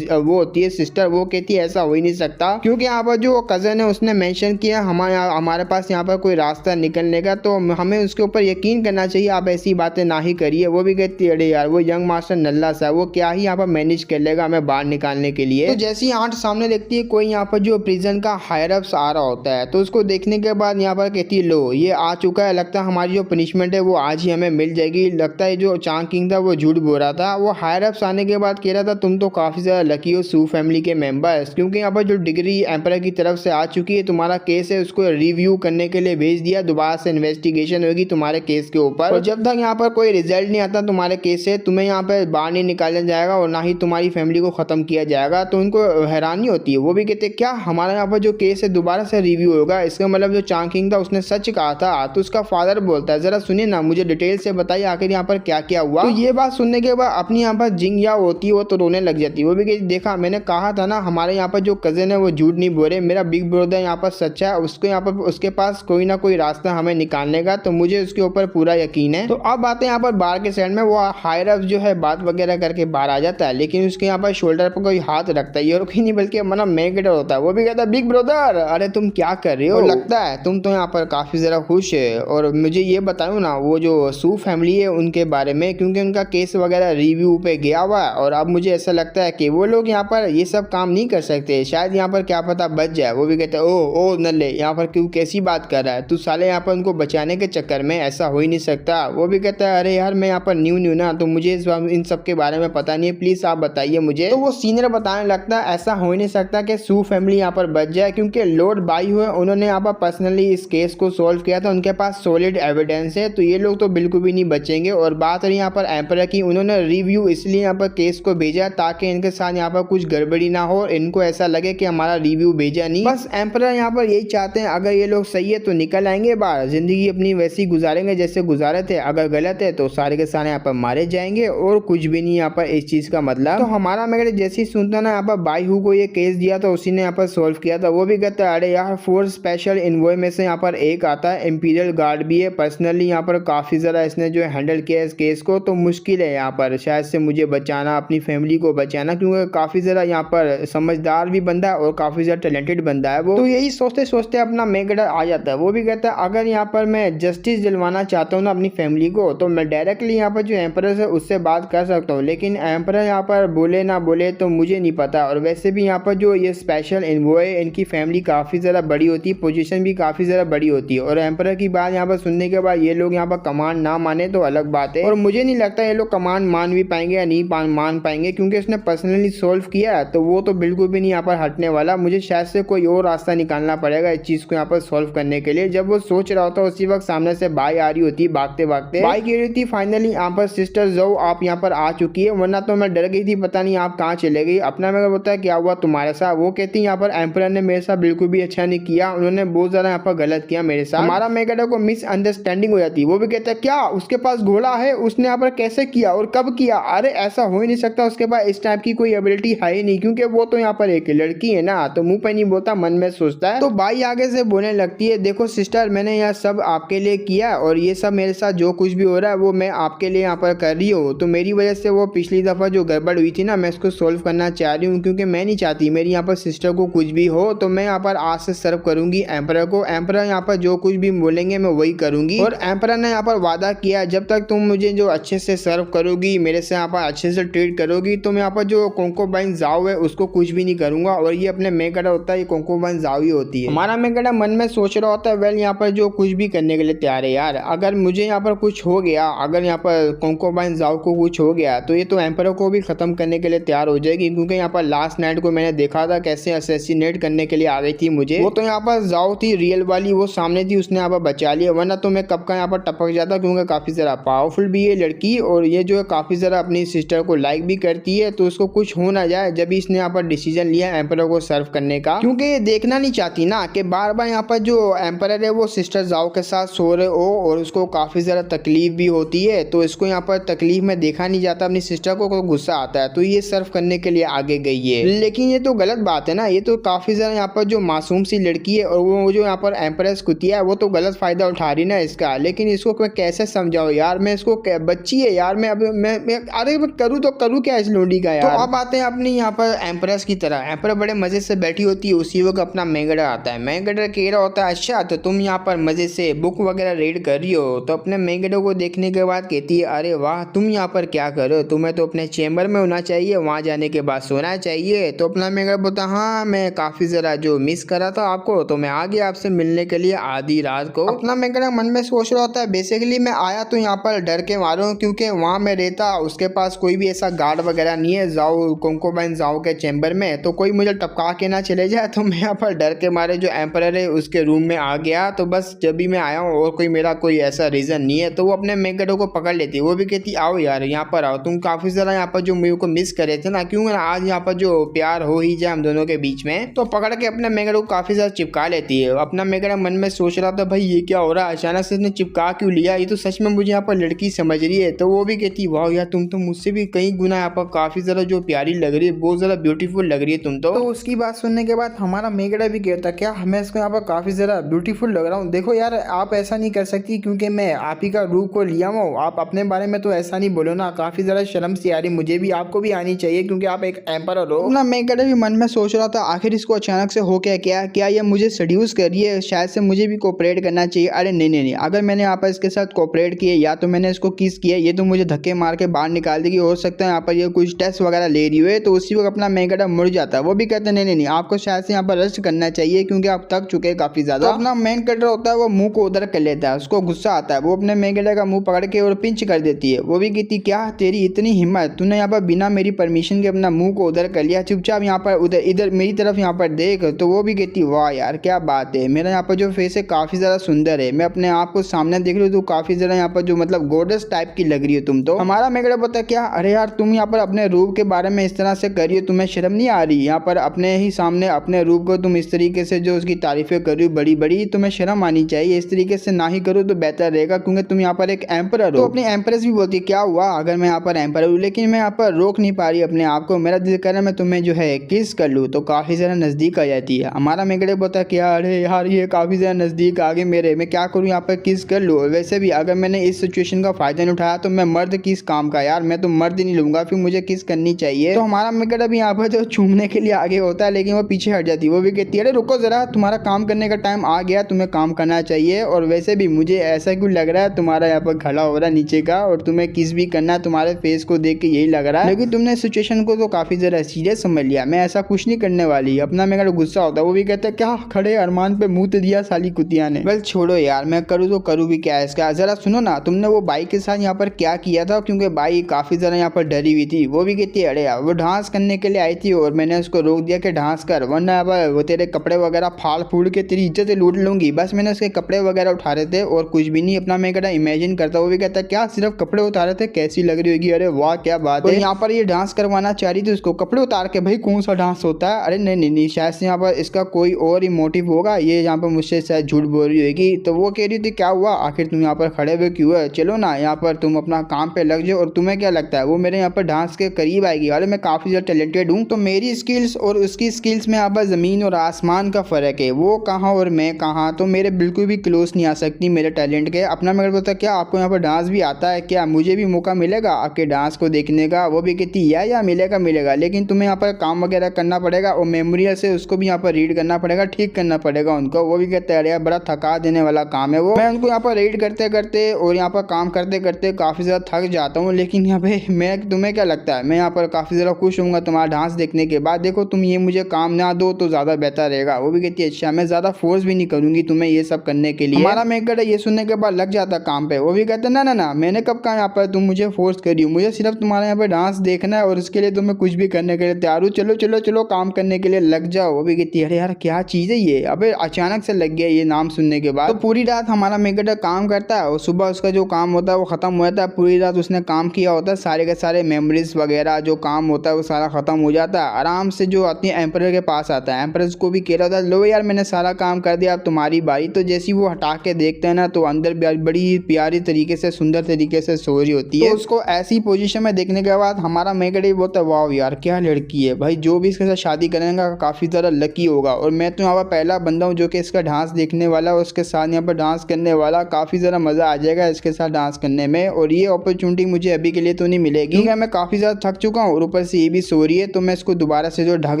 वो होती है सिस्टर, वो कहती है ऐसा हो ही नहीं सकता, क्योंकि यहाँ पर जो कज़न है उसने मेंशन किया हमारे पास यहाँ पर कोई रास्ता निकलने का, तो हमें उसके ऊपर यकीन करना चाहिए, आप ऐसी बातें ना ही करिए। वो भी कहती है अरे यार वो यंग मास्टर नल्ला सा वो क्या ही यहाँ पर मैनेज कर लेगा हमें बाहर निकालने के लिए। तो जैसे ही आंट सामने देखती है कोई यहाँ पर जो प्रिजन का हायर अप्स आ रहा होता है, तो उसको देखने के बाद यहाँ पर कहती है लो ये आ चुका है, लगता है हमारी जो पनिशमेंट है वो आज ही हमें मिल जाएगी। लगता है जो चांग किंग था वो झूठ बोल रहा था। वो हायर अप्स आने के बाद कह रहा था तुम तो काफी ज्यादा लकी हो सू फैमिली के मेंबर्स, क्योंकि यहाँ पर जो डिग्री एम्पर की तरफ से आ चुकी है, तुम्हारा केस है उसको रिव्यू करने के लिए भेज दिया, दोबारा से इन्वेस्टिगेशन होगी तुम्हारे केस के ऊपर, और जब तक यहाँ पर कोई रिजल्ट नहीं आता तुम्हारे केस से, तुम्हें यहाँ पर बाहर नहीं निकाला जाएगा और ना ही तुम्हारी फैमिली को खत्म किया जाएगा। तो उनको हैरानी होती है, वो भी कहते क्या हमारा यहाँ पर जो केस है दोबारा से रिव्यू होगा, इसका मतलब जो चांग किंग था उसने सच कहा था। तो उसका फादर बोलता है जरा सुनिए ना, मुझे डिटेल से बताइए आखिर यहाँ पर क्या क्या हुआ। तो ये बात सुनने के बाद अपनी यहाँ पर जिंग या होती है वो तो रोने लग जाती है। वो भी कहती देखा मैंने कहा था ना हमारे यहाँ पर जो कजन है वो झूठ नहीं बोल रहे, मेरा बिग ब्रदर यहाँ पर सच्चा है, उसको यहाँ पर उसके पास कोई ना कोई रास्ता हमें निकालने का, तो मुझे उसके ऊपर पूरा यकीन है। तो अब बातें यहाँ पर बाहर के साइड में वो हायर अप जो है बात वगैरह करके बाहर आ जाता है, लेकिन उसके यहाँ पर शोल्डर पर कोई हाथ रखता है और कोई नहीं बल्कि मना मैगेटर होता है। वो भी कहता है बिग ब्रदर अरे तुम क्या कर रहे हो, लगता है तुम तो यहाँ पर काफी जरा खुश है। और मुझे ये बताओ ना वो जो सू फैमिली है उनके बारे में, क्योंकि उनका केस वगैरह रिव्यू पे गया हुआ है और अब मुझे ऐसा लगता है कि वो लोग यहाँ पर ये सब काम नहीं कर सकते, शायद यहाँ पर क्या पता बच जाए। वो भी कहते हैं ओ नल्ले यहाँ पर क्यों कैसी बात कर रहा है तू साले, यहाँ पर उनको बचाने के चक्कर में ऐसा हो ही नहीं सकता। वो भी कहता है अरे यार मैं यहाँ पर न्यू ना, तो मुझे इन सब के बारे में पता नहीं है, प्लीज आप बताइए मुझे। तो वो सीनियर बताने लगता है ऐसा हो ही नहीं सकता कि सू फैमिली यहाँ पर बच जाए, क्योंकि लॉर्ड बाई हुए उन्होंने यहाँ पर पर्सनली इस केस को सॉल्व किया था, उनके पास सॉलिड एविडेंस है, तो ये लोग तो बिल्कुल भी नहीं बचेंगे। और बात रही यहाँ पर एम्परर की, उन्होंने रिव्यू इसलिए यहाँ पर केस को भेजा ताकि इनके साथ यहाँ पर कुछ गड़बड़ी ना हो, इनको ऐसा लगे कि हमारा रिव्यू भेजा नहीं, बस एम्परर यहाँ पर यही चाहते हैं अगर ये लोग सही है तो निकल आएंगे बाहर, जिंदगी अपनी वैसी गुजारेंगे जैसे गुजारे थे, अगर गलत है तो सारे के सारे यहाँ पर मारे जाएंगे और कुछ भी नहीं यहाँ पर इस चीज का मतलब। तो हमारा मैं जैसे ही सुनता ना यहाँ पर बाई हु को ये केस दिया तो उसी ने यहाँ पर सॉल्व किया था। वो भी कहता है अरे यार 4 स्पेशल इनवॉय में से यहाँ पर एक आता है, इंपीरियल गार्ड भी है, पर्सनली यहाँ पर काफी ज्यादा इसने जो हैंडल किया इस केस को, तो मुश्किल है यहाँ पर शायद से मुझे बचाना, अपनी फैमिली को बचाना, क्योंकि काफी ज्यादा यहाँ पर समझदार भी बंदा है और काफी ज्यादा टैलेंटेड बंदा है वो। तो यही सोचते सोचते अपना मेगडर आ जाता है। वो भी कहता है अगर यहाँ पर मैं जस्टिस दिलवाना चाहता हूँ ना अपनी फैमिली को, तो मैं डायरेक्टली यहाँ पर जो एम्परर है उससे बात कर सकता हूँ, लेकिन एम्परर यहाँ पर बोले ना बोले तो मुझे नहीं पता। और वैसे भी यहाँ पर जो ये स्पेशल इनवॉय इनकी फैमिली काफी ज्यादा बड़ी होती है, पोजीशन भी काफी ज्यादा बड़ी होती है, और एम्परर की बात यहाँ पर सुनने के बाद ये लोग यहाँ पर कमांड ना माने तो अलग बात है, और मुझे नहीं लगता ये लोग कमांड मान भी पाएंगे या नहीं मान पाएंगे, क्योंकि उसने पर्सनली सोल्व किया है, तो वो तो बिल्कुल भी नहीं यहाँ पर हटने वाला। मुझे शायद से कोई और रास्ता निकालना पड़ेगा इस चीज को यहाँ पर सोल्व करने के लिए। जब वो सोच रहा होता है उसी वक्त सामने से बाई आ रही होती है भागते भागते। बाई कह रही थी फाइनली यहाँ पर सिस्टर जो आप यहाँ पर आ चुकी है, वरना तो मैं डर गई थी पता नहीं आप कहाँ चले गई। अपना मेरा बोलता है क्या हुआ तुम्हारे साथ। वो कहती है यहाँ पर एम्परर ने मेरे साथ बिल्कुल भी अच्छा नहीं किया, उन्होंने बहुत ज्यादा यहाँ पर गलत किया मेरे साथ। हमारा मेगडर को मिसअंडरस्टैंडिंग हो जाती है। वो भी कहता है क्या उसके पास घोड़ा है, उसने यहाँ पर कैसे किया और कब किया। अरे ऐसा हो ही नहीं सकता, उसके पास इस टाइप की कोई एबिलिटी है ही नहीं, क्योंकि वो तो यहाँ पर एक लड़की है ना। तो मुंह पे नहीं बोलता मन में सोचता है। तो बाई आगे से बोलने लगती है देखो सिस्टर मैंने यह सब आपके लिए किया और ये सब मेरे साथ जो कुछ भी हो रहा है वो मैं आपके लिए यहाँ पर कर रही हूँ। तो मेरी वजह से वो पिछली दफा जो गड़बड़ हुई थी ना मैं इसको सोल्व करना चाह रही हूँ, क्योंकि मैं नहीं चाहती मेरी यहाँ पर सिस्टर को कुछ भी हो। तो मैं यहाँ पर आज से सर्व करूंगी एम्परर को, एम्परर यहाँ पर जो कुछ भी बोलेंगे मैं वही करूंगी। और एम्परर ने यहाँ पर वादा किया जब तक तुम मुझे जो अच्छे से सर्व करोगी, मेरे से यहाँ पर अच्छे से ट्रीट करोगी, तो मैं यहाँ पर जो कोंकोबाइन जाओ है उसको कुछ भी नहीं करूंगा। और ये अपने मेगडर होता है, ये कोंकोबाइन जाओ ही होती है। हमारा मेगडर मन में सोच रहा होता है वेल यहाँ पर जो कुछ भी करने के लिए तैयार है यार, अगर मुझे यहाँ पर कुछ हो गया, अगर यहाँ पर कोंकोबाइन जाओ को कुछ हो गया तो ये तो एम्परर को भी खत्म करने के लिए तैयार हो जाएगी, क्योंकि यहाँ पर लास्ट नाइट को मैंने देखा था कैसे असैसिनेट करने के लिए आ रही थी मुझे। वो तो यहाँ पर जाओ थी रियल वाली, वो सामने थी, उसने यहाँ पर बचा लिया, वरना तो मैं कब का यहाँ पर टपक जाता, क्योंकि काफी ज्यादा पावरफुल भी है लड़की और ये जो है काफी ज्यादा अपनी सिस्टर को लाइक भी करती है। तो उसको कुछ हो ना जाए जब इसने यहाँ पर डिसीजन लिया एम्परर को सर्व करने का, क्योंकि ये देखना नहीं चाहती ना कि बार बार यहाँ पर जो एम्परर है वो सिस्टर जाओ के साथ सो रहे हो और उसको काफी ज्यादा तकलीफ भी होती है। तो इसको यहाँ पर तकलीफ में देखा नहीं जाता अपनी सिस्टर को गुस्सा आता है, तो ये सर्व करने के लिए आगे गई है। लेकिन ये तो गलत बात है ना, ये तो काफी ज्यादा यहाँ पर जो मासूम सी लड़की है और वो जो यहाँ पर एम्परेस कुतिया है वो तो गलत फायदा उठा रही ना इसका। लेकिन इसको मैं कैसे समझाऊं यार, मैं इसको बच्ची है यार, मैं अब मैं अरे मैं करूँ तो करूँ क्या इस लोंडी का यार। तो अब आते हैं अपनी यहाँ पर एम्परेस की तरह। एम्परर बड़े मजे से बैठी होती है, उसी वक्त अपना मेगडर आता है। मेगडर कह रहा होता है अच्छा तो तुम यहाँ पर मजे से बुक वगैरह रीड कर रही हो। तो अपने मेगडर को देखने के बाद कहती है अरे वाह तुम यहाँ पर क्या कर रहे हो, तुम्हें तो अपने चेम्बर चैम्बर में होना चाहिए, वहाँ जाने के बाद सोना चाहिए। तो अपना मेगा बोलता हाँ मैं काफ़ी ज़रा जो मिस करा था आपको, तो मैं आ गया आपसे मिलने के लिए आधी रात को। अपना मेगा मन में सोच रहा होता है बेसिकली मैं आया तो यहाँ पर डर के मारूं, क्योंकि वहाँ मैं रहता उसके पास कोई भी ऐसा गार्ड वगैरह नहीं है जाओ कोंकोबाइन जाओ के चैम्बर में, तो कोई मुझे टपका के ना चले जाए। तो मैं यहाँ पर डर के मारे जो एम्परर है उसके रूम में आ गया। तो बस जब भी मैं आया हूँ और कोई मेरा कोई ऐसा रीज़न नहीं है, तो वो अपने मेगडो को पकड़ लेती है। वो भी कहती आओ यार यहाँ पर आओ, तुम काफ़ी ज़्यादा यहाँ पर जो मेरे को मिस करे थे ना, क्यों ना आज यहाँ पर जो प्यार हो ही जाए हम दोनों के बीच में। तो पकड़ के अपने मेगडो को काफ़ी ज़्यादा चिपका लेती है। अपना मेगडो मन में सोच रहा था भाई ये क्या हो रहा है, अचानक से इसने चिपका क्यों लिया, ये तो सच में मुझे यहाँ पर लड़की समझ रही है। तो वो भी कहती वाह यार तुम तो मुझसे भी कई गुना यहाँ पर काफ़ी ज़्यादा जो प्यारी लग रही है, बहुत ज़्यादा ब्यूटीफुल लग रही है तुम तो उसकी बात सुनने के बाद हमारा मेगडा भी कहता क्या मैं इसको यहाँ पर काफ़ी ज़्यादा ब्यूटीफुल लग रहा हूँ। देखो यार आप ऐसा नहीं कर सकती क्योंकि मैं आप ही का रूप को लिया हूँ, आप अपने बारे में तो ऐसा नहीं बोलो ना, काफ़ी ज़्यादा शर्म सी आ रही मुझे भी, आपको भी आनी चाहिए क्योंकि आप एक एम्परर हो ना। मेगडा भी मन में सोच रहा था आखिर इसको अचानक से हो क्या ये मुझे सड्यूस कर रही है, शायद से मुझे भी कोऑपरेट करना चाहिए। अरे नहीं, अगर मैंने यहाँ पर इसके साथ कोऑपरेट किए या तो मैंने इसको किस किया, ये तो मुझे धक्के मार के बाहर निकाल देगी। हो सकता है यहाँ पर ये कुछ टेस्ट वगैरह ले रही है। तो उसी वक्त अपना मेगडा मुड़ जाता है। वो भी कहते हैं नहीं आपको शायद से यहाँ पर रेस्ट करना चाहिए क्योंकि आप थक चुके हैं काफी ज्यादा। तो अपना मेन कैरेक्टर होता है वो मुंह को उधर कर लेता है, उसको गुस्सा आता है। वो अपने मेगडा का मुंह पकड़ के और पिंच कर देती है। वो भी कहती क्या तेरी इतनी हिम्मत, तूने यहाँ पर बिना मेरी परमिशन के अपना मुंह को उधर कर लिया, चुपचाप यहाँ पर उधर इधर मेरी तरफ यहाँ पर देख। तो वो भी कहती वाह यार क्या बात है, मेरा यहाँ पर जो फेस है काफी ज्यादा सुंदर है, मैं अपने आप को सामने देख रही हूँ तो काफी ज्यादा यहाँ पर जो मतलब गोडेस टाइप की लग रही है तुम तो। हमारा मेगडा बोलता क्या अरे यार तुम यहाँ पर अपने रूप के बारे में इस तरह से कर रही हो, तुम्हें शर्म नहीं आ रही, यहाँ पर अपने ही सामने अपने रूप को तुम इस तरीके से जो उसकी तारीफें कर रही हो बड़ी बड़ी, तुम्हें शर्म आनी चाहिए, इस तरीके से ना ही करो तो बेहतर रहेगा क्योंकि तुम यहाँ पर एक एम्परर हो। तो अपनी एम्प्रेस भी बोलती है क्या हुआ अगर मैं यहाँ पर एम्परर हूँ, लेकिन मैं यहाँ पर रोक नहीं पा रही अपने आप को, मेरा दिल कर रहा है मैं तुम्हें जो है किस कर लूँ। तो काफी ज्यादा नजदीक आ जाती है। हमारा मेगडा बोलता है क्या अरे यार ये काफी ज्यादा नजदीक आ गए मेरे, मैं क्या करूँ यहाँ पर किस कर लूँ। वैसे भी अगर मैंने इस सिचुएशन का फायदा नहीं उठाया तो मैं मर्द किस काम का यार, मैं तो मर्द ही नहीं लूंगा, फिर मुझे किस करनी चाहिए। तो हमारा मेगडा भी यहाँ पर जो चूमने के लिए आगे होता है लेकिन वो पीछे हट जाती है। वो भी कहती है अरे रुको जरा, तुम्हारा काम करने का टाइम आ गया, तुम्हें काम करना चाहिए। और वैसे भी मुझे ऐसा क्यों लग रहा है तुम्हारा यहाँ पर खड़ा हो रहा है नीचे का और तुम्हें किस भी करना है, तुम्हारे फेस को देख के यही लग रहा है, लेकिन तुमने सिचुएशन को तो काफी ज्यादा सीरियस समझ लिया, मैं ऐसा कुछ नहीं करने वाली। अपना मेगडा गुस्सा होता है। वो भी कहता है क्या खड़े अरमान पे मुंह दिया साली कुतिया ने। वेल छोड़ो यार मैं करूँ तो करूँ भी क्या है इसका, जरा सुनो ना तुमने वो बाई के साथ यहाँ पर क्या किया था, क्योंकि बाई काफी ज्यादा यहाँ पर डरी हुई थी। वो भी कहती है अरे यार वो डांस करने के लिए आई थी और मैंने उसको रोक दिया कि डांस कर, वरना वो तेरे कपड़े वगैरह फाड़ फूड़ के तेरी इज्जत लूट लूंगी। बस मैंने उसके कपड़े वगैरह उठा रहे थे और कुछ भी नहीं। अपना मेगडा इमेजिन करता। वो भी कहता है क्या सिर्फ कपड़े उतारे थे, कैसी लग रही होगी, अरे वाह क्या बात है। यहाँ पर ये डांस करवाना चाह रही थी उसको कपड़े उतार के, भाई कौन सा डांस होता है। अरे नहीं शायद से यहाँ पर इसका कोई और ही मोटिव होगा, ये यहाँ पर मुझसे शायद झूठ बोल रही होगी। तो वो कह रही थी क्या हुआ आखिर तुम यहाँ पर खड़े हुए क्यों है, चलो ना यहाँ पर तुम अपना काम पे लग जाओ। और तुम्हें क्या लगता है वो मेरे यहाँ पर डांस के करीब आएगी, अरे मैं काफी ज्यादा टैलेंटेड हूँ। तो मेरी स्किल्स और उसकी स्किल्स में यहाँ पर जमीन और आसमान का फर्क है, वो कहाँ और मैं कहाँ, तो मेरे बिल्कुल भी क्लोज नहीं आ सकती मेरे टैलेंट के। अपना मेरे बोलता क्या आपको यहाँ पर डांस भी आता है क्या, मुझे भी मौका मिलेगा आपके डांस को देखने का। वो भी कहती या मिलेगा, लेकिन तुम्हें यहाँ पर काम वगैरह करना पड़ेगा और मेमोरियल से उसको भी यहाँ पर रीड करना पड़ेगा, ठीक करना पड़ेगा उनको। वो भी कहते हैं अरे यार बड़ा थका देने वाला काम है वो, मैं उनको यहाँ पर रीड करते करते और यहाँ पर काम करते करते काफी ज्यादा थक जाता हूँ। लेकिन यहाँ पे मैं तुम्हें क्या लगता है मैं यहाँ पर काफी ज्यादा खुश होऊंगा तुम्हारा डांस देखने के बाद, देखो तुम ये मुझे काम ना दो तो ज्यादा बेहतर रहेगा। वो भी कहती है अच्छा मैं ज्यादा फोर्स भी नहीं करूंगी तुम्हें ये सब करने के लिए। हमारा मेगडा ये सुनने के बाद लग जाता काम पे। वो भी कहते हैं ना मैंने कब कहा यहाँ पर तुम मुझे फोर्स करी हो, मुझे सिर्फ तुम्हारे यहाँ पर डांस देखना है और उसके लिए तुम्हें कुछ भी करने के लिए तैयार हूँ, चलो काम करने के लिए लग जाओ। वो भी कहती है अरे यार क्या चीज है ये, अबे अचानक से लग गया ये नाम सुनने के बाद। तो पूरी रात हमारा मेगडा काम करता है और सुबह उसका जो काम होता है वो खत्म हो जाता है। पूरी रात उसने काम किया होता है, सारे के सारे मेमोरीज वगैरह जो काम होता है वो सारा खत्म हो जाता है। आराम से जो अपनी एम्परर के पास आता है, एम्परर को भी कह रहा था लो यार मैंने सारा काम कर दिया अब तुम्हारी बारी। तो जैसी वो हटा के देखते हैं ना तो अंदर बड़ी प्यारी तरीके से सुंदर तरीके से सो रही होती है। तो उसको ऐसी पोजीशन में देखने के बाद हमारा मेगडा बोलता है वाह यार क्या लड़की है, भाई जो भी इसके साथ शादी करेगा काफी ज्यादा लकी होगा। और मैं तो यहाँ पर पहला बंदा हूँ जो कि इसका डांस देखने वाला, उसके साथ यहाँ पर डांस करने वाला, काफी ज्यादा मजा आ जाएगा इसके साथ डांस करने में। और ये अपॉर्चुनिटी मुझे अभी के लिए तो नहीं मिलेगी क्योंकि मैं काफी ज्यादा थक चुका हूँ और ऊपर से ये भी सो रही है। तो मैं इसको दोबारा से जो ढक